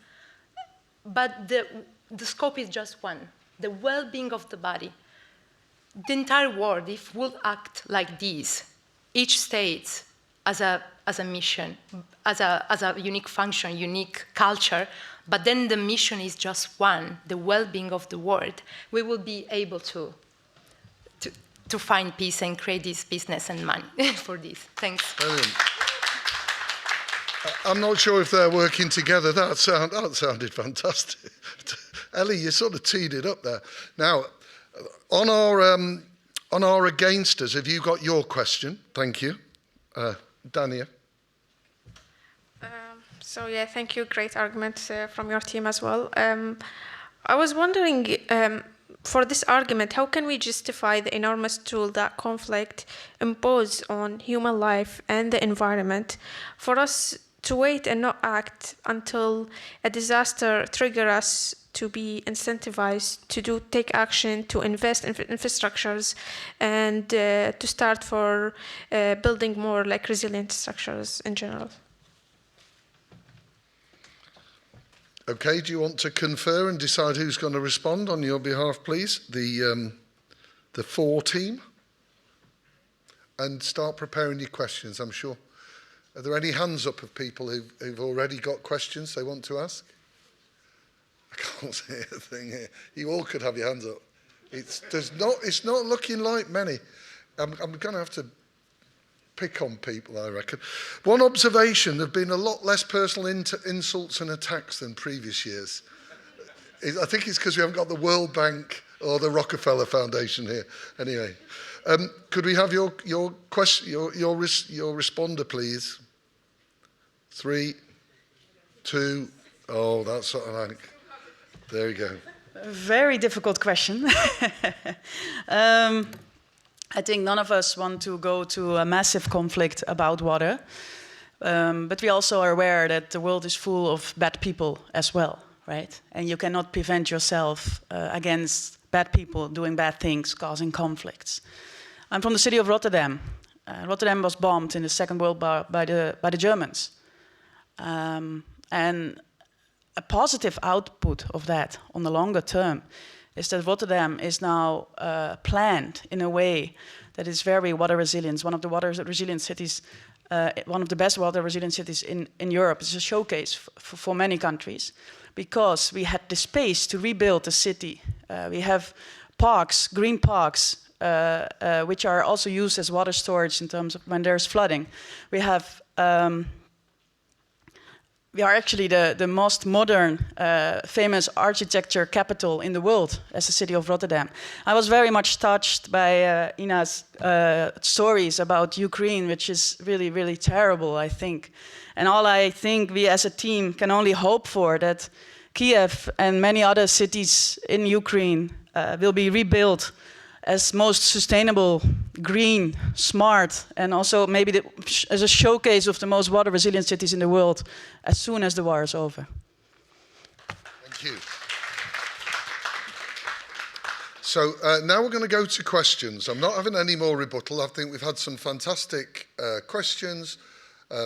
Speaker 6: but the scope is just one, the well-being of the body. The entire world, if would act like this, each state as a mission, as a unique function, unique culture, but then the mission is just one, the well-being of the world, we will be able to find peace and create this business and money for this. Thanks.
Speaker 1: Brilliant. I'm not sure if they're working together. That sounded fantastic. Ellie, you sort of teed it up there. Now, on our against us, have you got your question? Thank you. Dania.
Speaker 4: So yeah, thank you. Great argument from your team as well. I was wondering, for this argument, how can we justify the enormous toll that conflict imposes on human life and the environment for us to wait and not act until a disaster triggers us to be incentivized to take action, to invest in infrastructures, and to start for building more like resilient structures in general?
Speaker 1: Okay, do you want to confer and decide who's going to respond on your behalf, please? The 4 team. And start preparing your questions, I'm sure. Are there any hands up of people who've already got questions they want to ask? I can't see a thing here. You all could have your hands up. It's not looking like many. I'm going to have to pick on people, I reckon. One observation, there have been a lot less personal insults and attacks than previous years. I think it's because we haven't got the World Bank or the Rockefeller Foundation here. Anyway, could we have your question, your responder, please? 3, 2, oh, that's what I like. There you go.
Speaker 3: A very difficult question. I think none of us want to go to a massive conflict about water, but we also are aware that the world is full of bad people as well, right? And you cannot prevent yourself against bad people doing bad things, causing conflicts. I'm from the city of Rotterdam. Rotterdam was bombed in the Second World War by the Germans. And a positive output of that on the longer term is that Rotterdam is now planned in a way that is very water resilient. One of the water resilient cities, one of the best water resilient cities in Europe. It's a showcase for many countries because we had the space to rebuild the city. We have parks, green parks, which are also used as water storage in terms of when there's flooding. We are actually the most modern, famous architecture capital in the world as the city of Rotterdam. I was very much touched by Ina's stories about Ukraine, which is really, really terrible, I think. And all I think we as a team can only hope for that Kiev and many other cities in Ukraine will be rebuilt as most sustainable, green, smart, and also maybe as a showcase of the most water resilient cities in the world as soon as the war is over.
Speaker 1: Thank you. So now we're going to go to questions. I'm not having any more rebuttal. I think we've had some fantastic questions,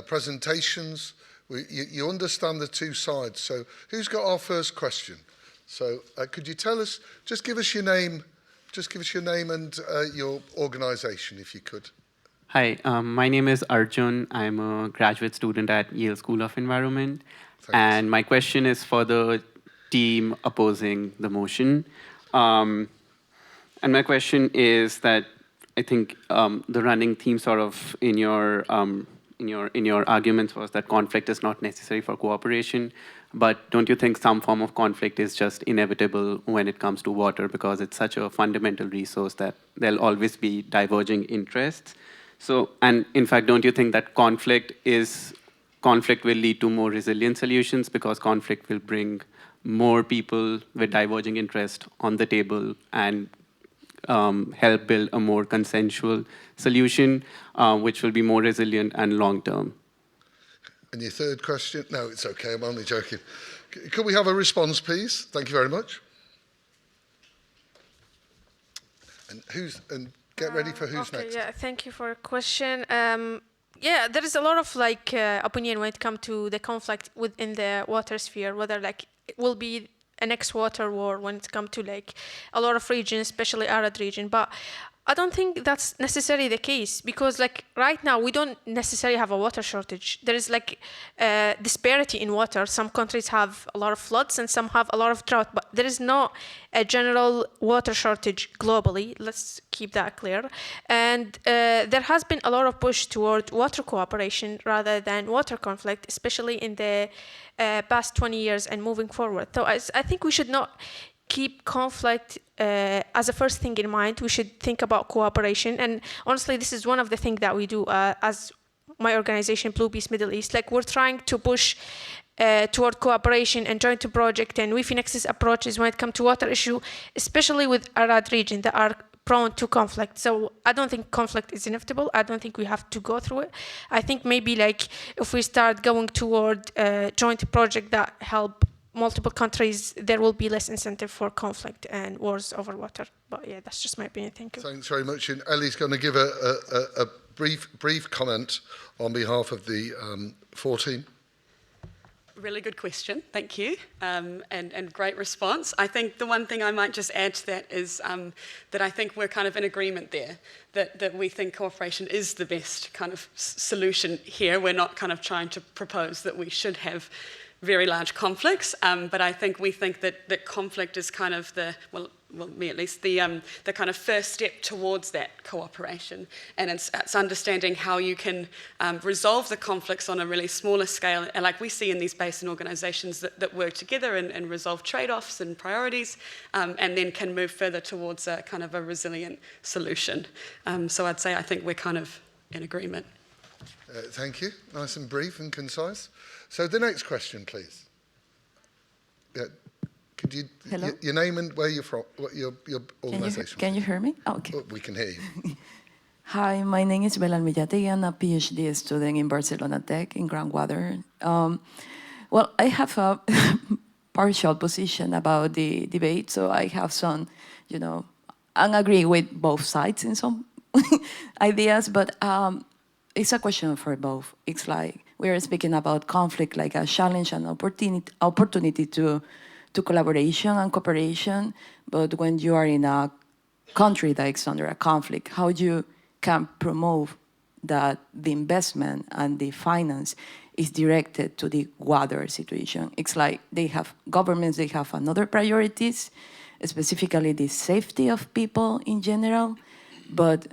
Speaker 1: presentations. You understand the two sides. So who's got our first question? So could you tell us, just give us your name and your organisation, if you could.
Speaker 8: Hi, my name is Arjun. I'm a graduate student at Yale School of Environment.
Speaker 1: Thanks.
Speaker 8: And my question is for the team opposing the motion. And my question is that I think the running theme sort of in your arguments was that conflict is not necessary for cooperation. But don't you think some form of conflict is just inevitable when it comes to water because it's such a fundamental resource that there'll always be diverging interests? So, and in fact, don't you think that conflict will lead to more resilient solutions because conflict will bring more people with diverging interest on the table and help build a more consensual solution, which will be more resilient and long-term?
Speaker 1: And your third question? No, it's okay, I'm only joking. Could we have a response, please? Thank you very much. And get ready for who's next.
Speaker 4: Yeah, thank you for your question. Yeah, there is a lot of opinion when it comes to the conflict within the water sphere, whether it will be a next water war when it comes to a lot of regions, especially arid region. But I don't think that's necessarily the case, because right now we don't necessarily have a water shortage. There is disparity in water. Some countries have a lot of floods and some have a lot of drought, but there is not a general water shortage globally. Let's keep that clear. And there has been a lot of push toward water cooperation rather than water conflict, especially in the past 20 years and moving forward. So I think we should not keep conflict as a first thing in mind. We should think about cooperation. And honestly, this is one of the things that we do as my organization, Blue Peace Middle East. We're trying to push toward cooperation and joint project and WiFi approaches when it comes to water issue, especially with arid region that are prone to conflict. So I don't think conflict is inevitable. I don't think we have to go through it. I think maybe if we start going toward joint project that help multiple countries, there will be less incentive for conflict and wars over water. But yeah, that's just my opinion. Thank you.
Speaker 1: Thanks very much. And Ellie's going to give a brief comment on behalf of the 14.
Speaker 5: Really good question, thank you, and great response. I think the one thing I might just add to that is that I think we're kind of in agreement there, that we think cooperation is the best kind of solution here. We're not kind of trying to propose that we should have very large conflicts, but I think we think that conflict is kind of well, me at least, the kind of first step towards that cooperation. And it's understanding how you can resolve the conflicts on a really smaller scale, and like we see in these basin organizations that work together and resolve trade-offs and priorities, and then can move further towards a kind of a resilient solution. So I'd say I think we're kind of in agreement.
Speaker 1: Thank you. Nice and brief and concise. So the next question, please. Yeah. Could you your name and where you're from, what your organisation?
Speaker 9: Can you hear me? Oh, okay.
Speaker 1: Oh, we can hear you.
Speaker 9: Hi, my name is Bela Almillate. I'm a PhD student in Barcelona Tech in groundwater. Well, I have a partial position about the debate, so I have some, I agree with both sides in some ideas, but it's a question for both. It's we are speaking about conflict like a challenge and opportunity to collaboration and cooperation, but when you are in a country that is under a conflict, how you can promote that the investment and the finance is directed to the water situation. It's they have governments, they have another priorities, specifically the safety of people in general, but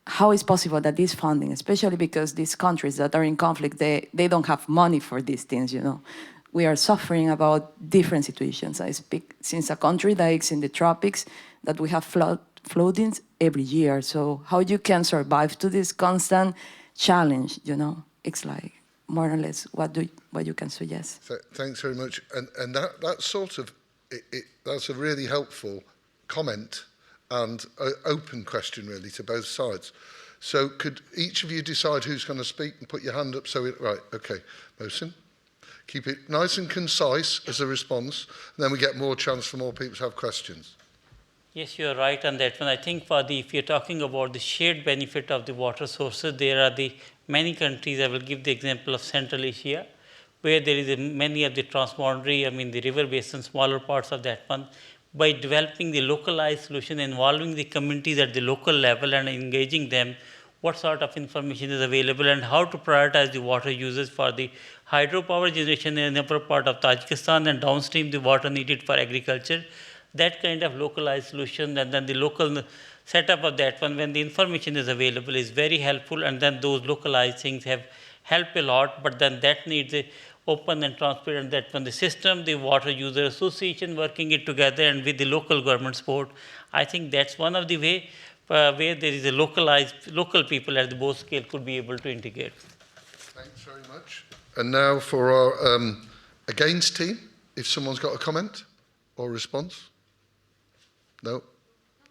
Speaker 9: how is possible that this funding, especially because these countries that are in conflict, they don't have money for these things, We are suffering about different situations. I speak since a country that is in the tropics, that we have floodings every year. So how you can survive to this constant challenge, It's more or less what you can suggest.
Speaker 1: Thanks very much. And that sort of, that's a really helpful comment and open question really to both sides. So could each of you decide who's going to speak and put your hand up? Right, okay. Mohsin, keep it nice and concise as a response, and then we get more chance for more people to have questions.
Speaker 7: Yes, you're right on that one. I think if you're talking about the shared benefit of the water sources, there are many countries. I will give the example of Central Asia, where there is many of the transboundary, the river basin, smaller parts of that one. By developing the localized solution, involving the communities at the local level and engaging them, what sort of information is available and how to prioritize the water uses for the hydropower generation in the upper part of Tajikistan and downstream the water needed for agriculture. That kind of localized solution and then the local setup of that one, when the information is available, is very helpful, and then those localized things have helped a lot, but then that needs a open and transparent, that when the system, the water user association working it together and with the local government support, I think that's one of the way where there is a local people at the both scale could be able to integrate.
Speaker 1: Thanks very much. And now for our against team, if someone's got a comment or response. No?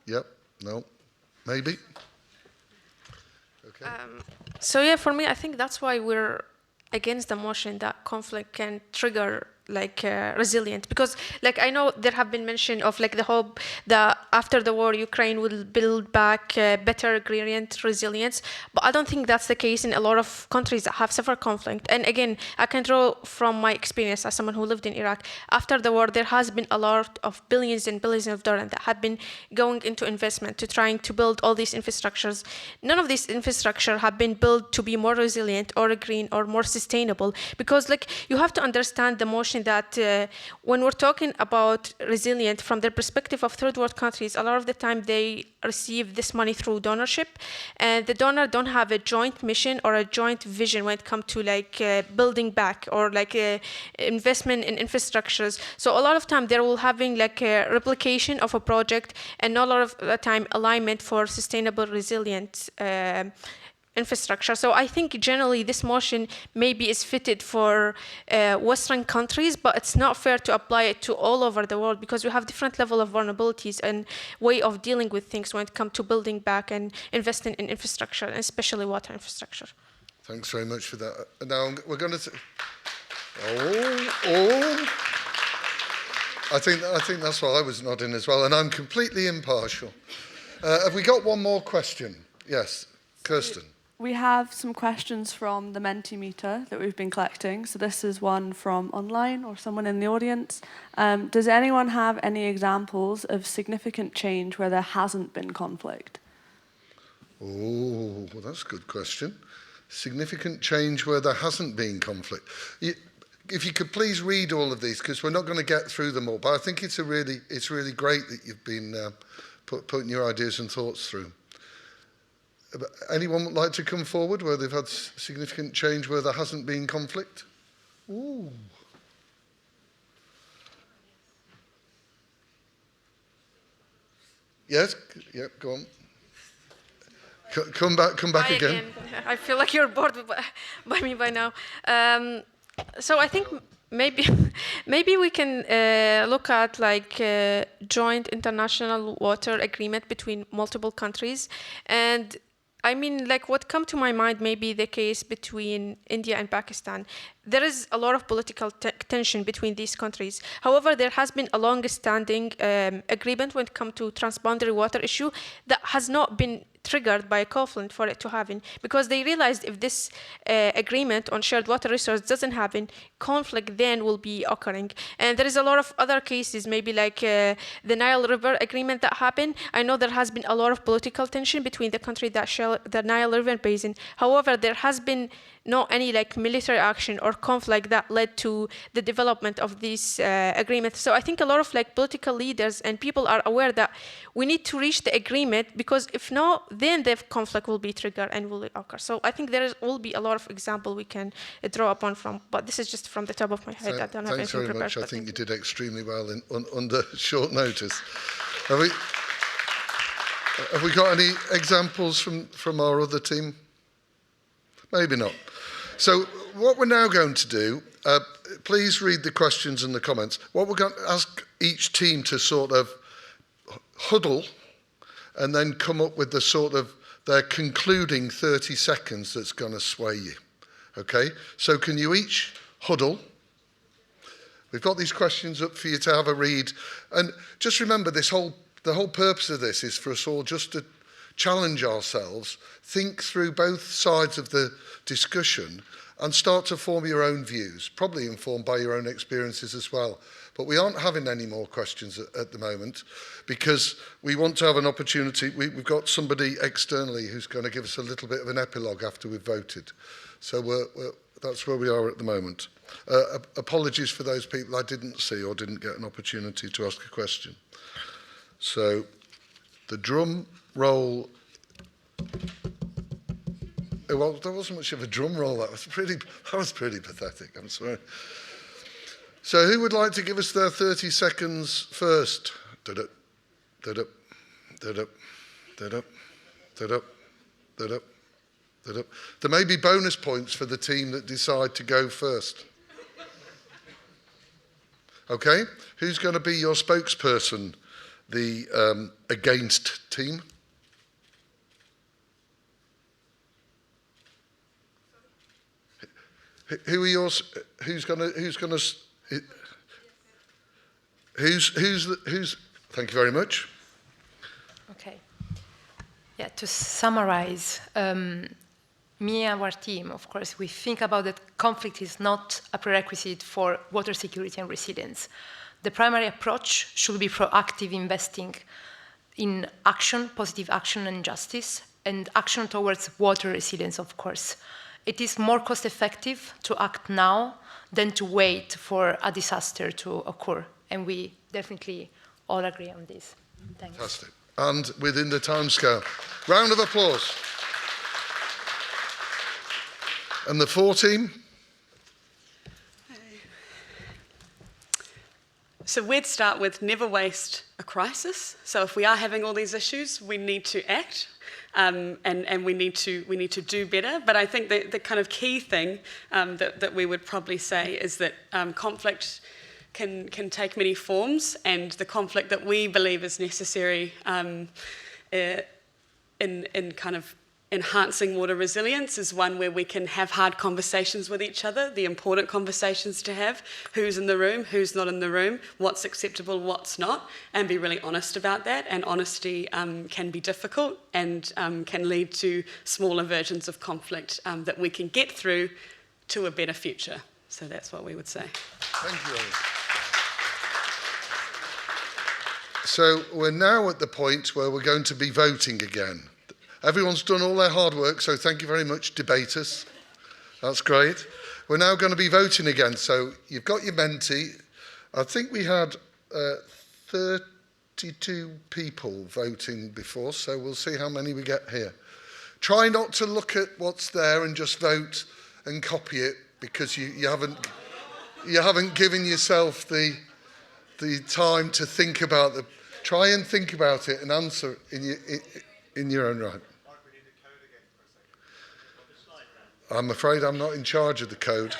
Speaker 1: Yep? No? Maybe? Okay.
Speaker 4: So yeah, for me, I think that's why we're against the motion that conflict can trigger resilient, because I know there have been mention of the hope that after the war Ukraine will build back better gradient resilience, but I don't think that's the case in a lot of countries that have suffered conflict. And again, I can draw from my experience as someone who lived in Iraq. After the war, there has been a lot of billions and billions of dollars that have been going into investment to trying to build all these infrastructures. None of these infrastructure have been built to be more resilient or green or more sustainable, because you have to understand the motion that when we're talking about resilient from the perspective of third world countries, a lot of the time they receive this money through donorship, and the donor don't have a joint mission or a joint vision when it comes to building back or investment in infrastructures. So a lot of time they will having a replication of a project and not a lot of the time alignment for sustainable resilient infrastructure. So I think generally this motion maybe is fitted for Western countries, but it's not fair to apply it to all over the world, because we have different level of vulnerabilities and way of dealing with things when it comes to building back and investing in infrastructure, and especially water infrastructure.
Speaker 1: Thanks very much for that. Now we're going to... I think that's why I was nodding as well, and I'm completely impartial. Have we got one more question? Yes, Kirsten.
Speaker 10: We have some questions from the Mentimeter that we've been collecting. So this is one from online or someone in the audience. Does anyone have any examples of significant change where there hasn't been conflict?
Speaker 1: Oh, well, that's a good question. Significant change where there hasn't been conflict. If you could please read all of these, because we're not going to get through them all. But I think it's really great that you've been putting your ideas and thoughts through. Anyone would like to come forward where they've had significant change where there hasn't been conflict? Ooh. Yes? Yep, go on. Come back again.
Speaker 4: I feel like you're bored by me by now. So I think maybe we can look at joint international water agreement between multiple countries. And I mean, what come to my mind may be the case between India and Pakistan. There is a lot of political tension between these countries. However, there has been a long-standing agreement when it comes to transboundary water issue that has not been triggered by a conflict for it to happen, because they realized if this agreement on shared water resource doesn't happen, conflict then will be occurring. And there is a lot of other cases, maybe the Nile River agreement that happened. I know there has been a lot of political tension between the country that share the Nile River basin. However, there has been not any military action or conflict that led to the development of this agreement. So I think a lot of political leaders and people are aware that we need to reach the agreement, because if not, then the conflict will be triggered and will occur. So I think will be a lot of example we can draw upon from, but this is just from the top of my head. I don't have anything prepared.
Speaker 1: Thanks very much. I think you did extremely well under short notice. Have we got any examples from our other team? Maybe not. So what we're now going to do, please read the questions and the comments. What we're going to ask each team to sort of huddle and then come up with their concluding 30 seconds that's going to sway you. Okay? So can you each huddle? We've got these questions up for you to have a read. And just remember, the whole purpose of this is for us all just to challenge ourselves, think through both sides of the discussion, and start to form your own views, probably informed by your own experiences as well. But we aren't having any more questions at the moment, because we want to have an opportunity. We've got somebody externally who's going to give us a little bit of an epilogue after we've voted. So that's where we are at the moment. Apologies for those people I didn't see or didn't get an opportunity to ask a question. So the drum roll. Well, there wasn't much of a drum roll. That was pretty pathetic. I'm sorry. So who would like to give us their 30 seconds first? There may be bonus points for the team that decide to go first. Okay? Who's going to be your spokesperson, the against team? Who are yours? Who's gonna? Thank you very much.
Speaker 11: Okay. Yeah, to summarize, me and our team, of course, we think about that conflict is not a prerequisite for water security and resilience. The primary approach should be proactive investing in action, positive action and justice, and action towards water resilience, of course. It is more cost-effective to act now than to wait for a disaster to occur. And we definitely all agree on this. Thanks.
Speaker 1: Fantastic. And within the timescale. Round of applause. And the 4 team?
Speaker 5: So we'd start with never waste a crisis. So if we are having all these issues, we need to act, and we need to do better. But I think the kind of key thing that we would probably say is that conflict can take many forms, and the conflict that we believe is necessary in kind of enhancing water resilience is one where we can have hard conversations with each other, the important conversations to have, who's in the room, who's not in the room, what's acceptable, what's not, and be really honest about that. And honesty can be difficult and can lead to smaller versions of conflict that we can get through to a better future. So that's what we would say.
Speaker 1: Thank you, Ellie. So we're now at the point where we're going to be voting again. Everyone's done all their hard work, so thank you very much, debaters. That's great. We're now going to be voting again. So you've got your Menti. I think we had 32 people voting before, so we'll see how many we get here. Try not to look at what's there and just vote and copy it, because you haven't given yourself the time to think about the. Try and think about it and answer in your own right. I'm afraid I'm not in charge of the code.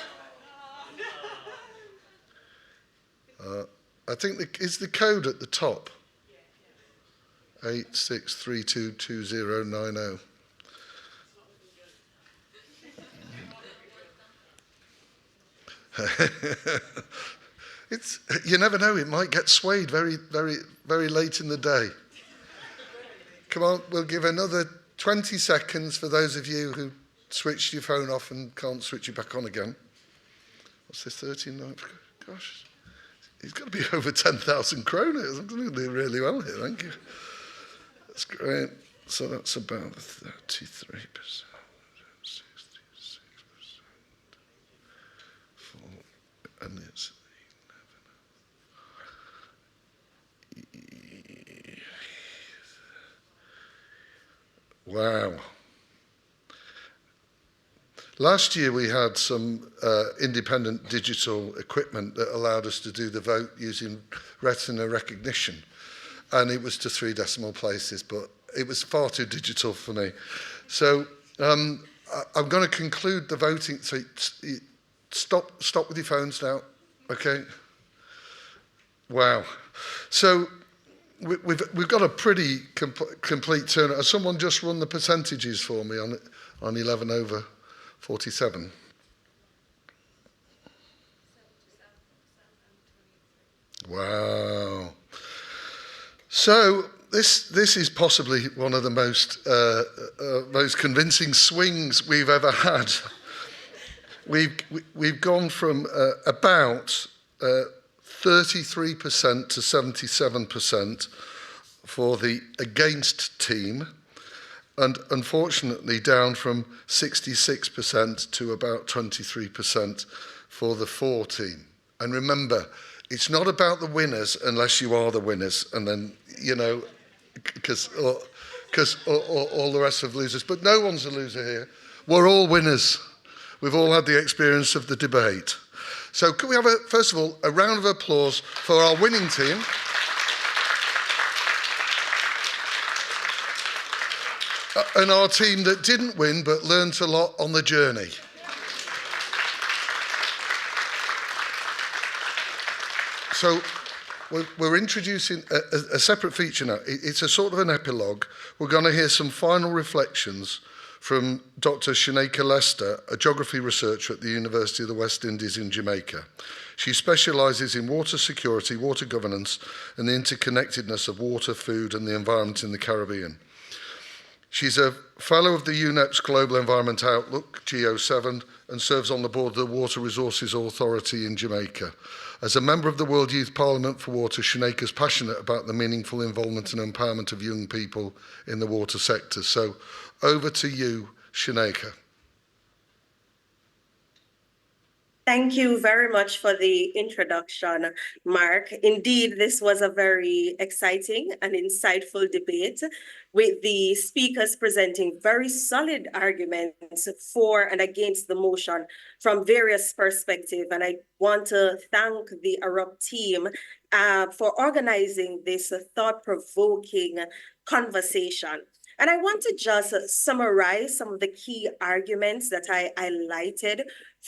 Speaker 1: I think is the code at the top. 86322090. You never know, it might get swayed very, very, very late in the day. Come on, we'll give another 20 seconds for those of you who switched your phone off and can't switch it back on again. What's this, 13? Gosh, he's got to be over 10,000 kroner. I'm going to do really well here, thank you. That's great. So that's about 33%. 66%. And it's wow. Last year we had some independent digital equipment that allowed us to do the vote using retina recognition. And it was to 3 decimal places, but it was far too digital for me. So I'm going to conclude the voting. So stop with your phones now, okay? Wow. So we've got a pretty complete turnout. Has someone just run the percentages for me on 11/47? Wow. So this is possibly one of the most convincing swings we've ever had. We've gone from about 33% to 77% for the against team, and unfortunately down from 66% to about 23% for the for team. And remember, it's not about the winners unless you are the winners, and then, you know, because all the rest of losers. But no one's a loser here. We're all winners. We've all had the experience of the debate. So could we have, first of all, a round of applause for our winning team. And our team that didn't win but learnt a lot on the journey. So we're introducing a separate feature now. It's a sort of an epilogue. We're going to hear some final reflections from Dr. Sinead Lester, a geography researcher at the University of the West Indies in Jamaica. She specialises in water security, water governance, and the interconnectedness of water, food, and the environment in the Caribbean. She's a fellow of the UNEP's Global Environment Outlook, GEO7, and serves on the board of the Water Resources Authority in Jamaica. As a member of the World Youth Parliament for Water, Sinead is passionate about the meaningful involvement and empowerment of young people in the water sector. So over to you, Sinead.
Speaker 12: Thank you very much for the introduction, Mark. Indeed, this was a very exciting and insightful debate with the speakers presenting very solid arguments for and against the motion from various perspectives. And I want to thank the Arup team for organizing this thought-provoking conversation. And I want to just summarize some of the key arguments that I highlighted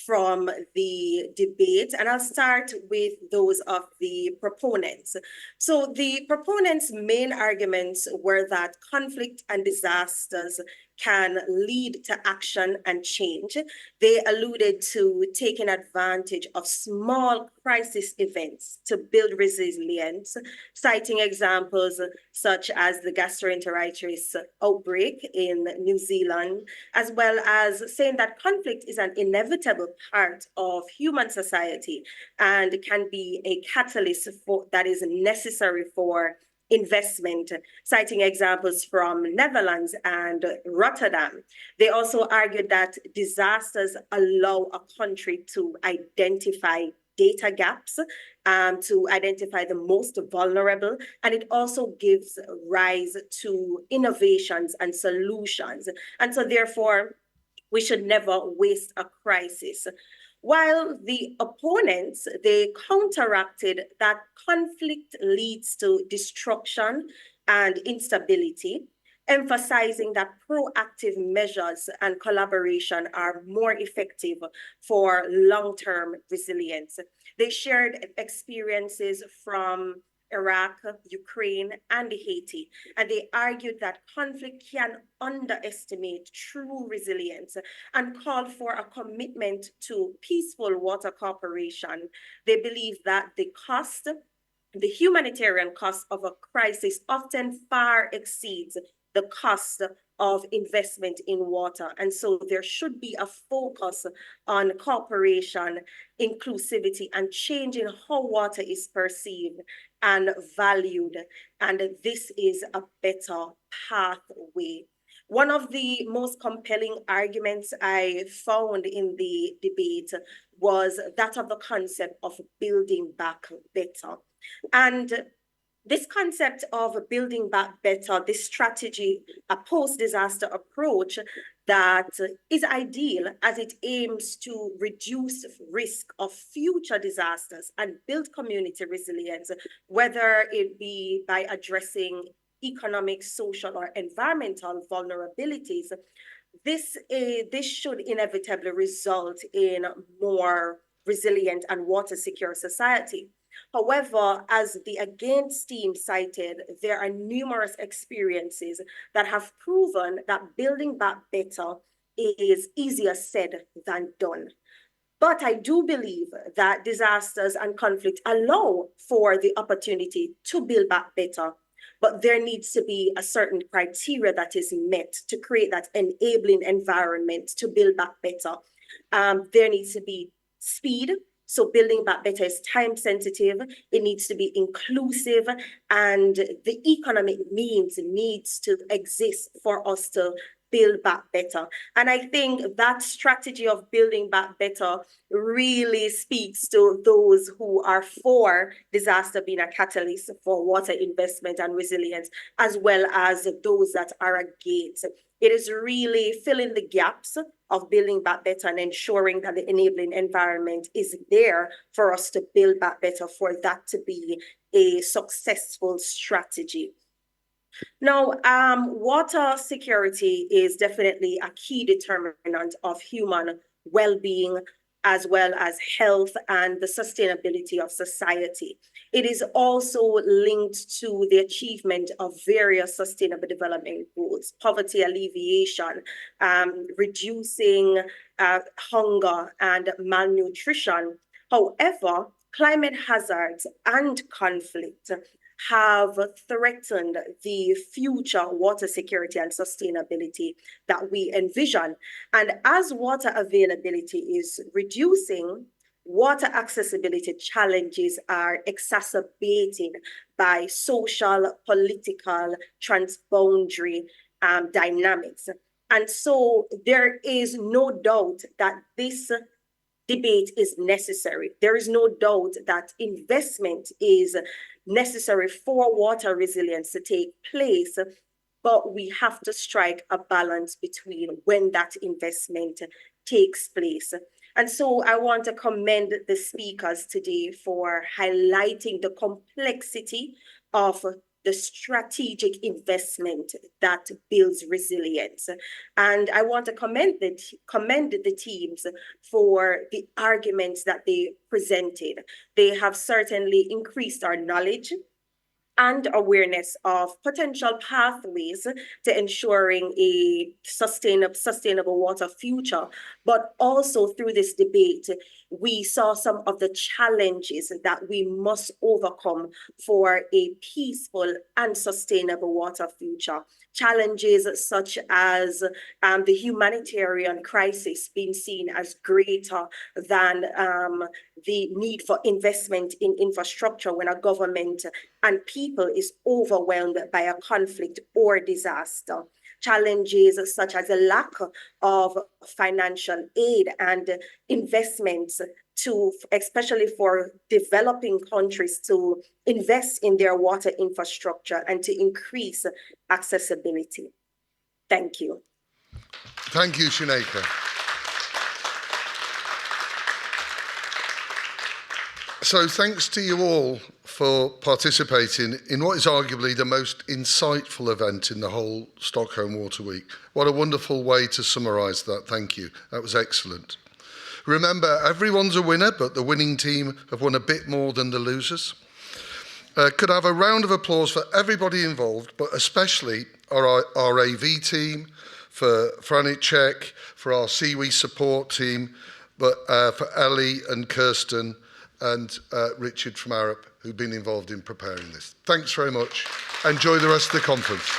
Speaker 12: from the debate, and I'll start with those of the proponents. So the proponents' main arguments were that conflict and disasters can lead to action and change. They alluded to taking advantage of small crisis events to build resilience, citing examples such as the gastroenteritis outbreak in New Zealand, as well as saying that conflict is an inevitable part of human society and can be a catalyst that is necessary for investment, citing examples from Netherlands and Rotterdam. They also argued that disasters allow a country to identify data gaps, to identify the most vulnerable, and it also gives rise to innovations and solutions. And so therefore, we should never waste a crisis. While the opponents, they counteracted that conflict leads to destruction and instability, emphasizing that proactive measures and collaboration are more effective for long-term resilience. They shared experiences from Iraq, Ukraine, and Haiti, and they argued that conflict can underestimate true resilience and called for a commitment to peaceful water cooperation. They believe that the humanitarian cost of a crisis often far exceeds the cost of investment in water. And so there should be a focus on cooperation, inclusivity, and changing how water is perceived and valued. And this is a better pathway. One of the most compelling arguments I found in the debate was that of the concept of building back better. And this concept of building back better, this strategy, a post-disaster approach that is ideal as it aims to reduce risk of future disasters and build community resilience, whether it be by addressing economic, social, or environmental vulnerabilities. This should inevitably result in more resilient and water secure society. However, as the against team cited, there are numerous experiences that have proven that building back better is easier said than done. But I do believe that disasters and conflict allow for the opportunity to build back better. But there needs to be a certain criteria that is met to create that enabling environment to build back better. There needs to be speed. So building back better is time sensitive, it needs to be inclusive, and the economic means needs to exist for us to build back better. And I think that strategy of building back better really speaks to those who are for disaster being a catalyst for water investment and resilience, as well as those that are against. It is really filling the gaps of building back better and ensuring that the enabling environment is there for us to build back better, for that to be a successful strategy. Now, water security is definitely a key determinant of human well-being, as well as health and the sustainability of society. It is also linked to the achievement of various sustainable development goals, poverty alleviation, reducing hunger and malnutrition. However, climate hazards and conflict have threatened the future water security and sustainability that we envision. And as water availability is reducing, water accessibility challenges are exacerbated by social, political, transboundary dynamics. And so there is no doubt that this debate is necessary. There is no doubt that investment is necessary for water resilience to take place, but we have to strike a balance between when that investment takes place. And so I want to commend the speakers today for highlighting the complexity of the strategic investment that builds resilience. And I want to commend the teams for the arguments that they presented. They have certainly increased our knowledge and awareness of potential pathways to ensuring a sustainable water future. But also through this debate, we saw some of the challenges that we must overcome for a peaceful and sustainable water future. Challenges such as the humanitarian crisis being seen as greater than the need for investment in infrastructure when a government and people is overwhelmed by a conflict or disaster. Challenges such as a lack of financial aid and investments to, especially for developing countries, to invest in their water infrastructure and to increase accessibility. Thank you.
Speaker 1: Thank you, Shaneka. So thanks to you all for participating in what is arguably the most insightful event in the whole Stockholm Water Week. What a wonderful way to summarise that. Thank you. That was excellent. Remember, everyone's a winner, but the winning team have won a bit more than the losers. Could I have a round of applause for everybody involved, but especially our AV team, for Franicek, for our Seaweed support team, but for Ellie and Kirsten and Richard from Arup, who've been involved in preparing this. Thanks very much. Enjoy the rest of the conference.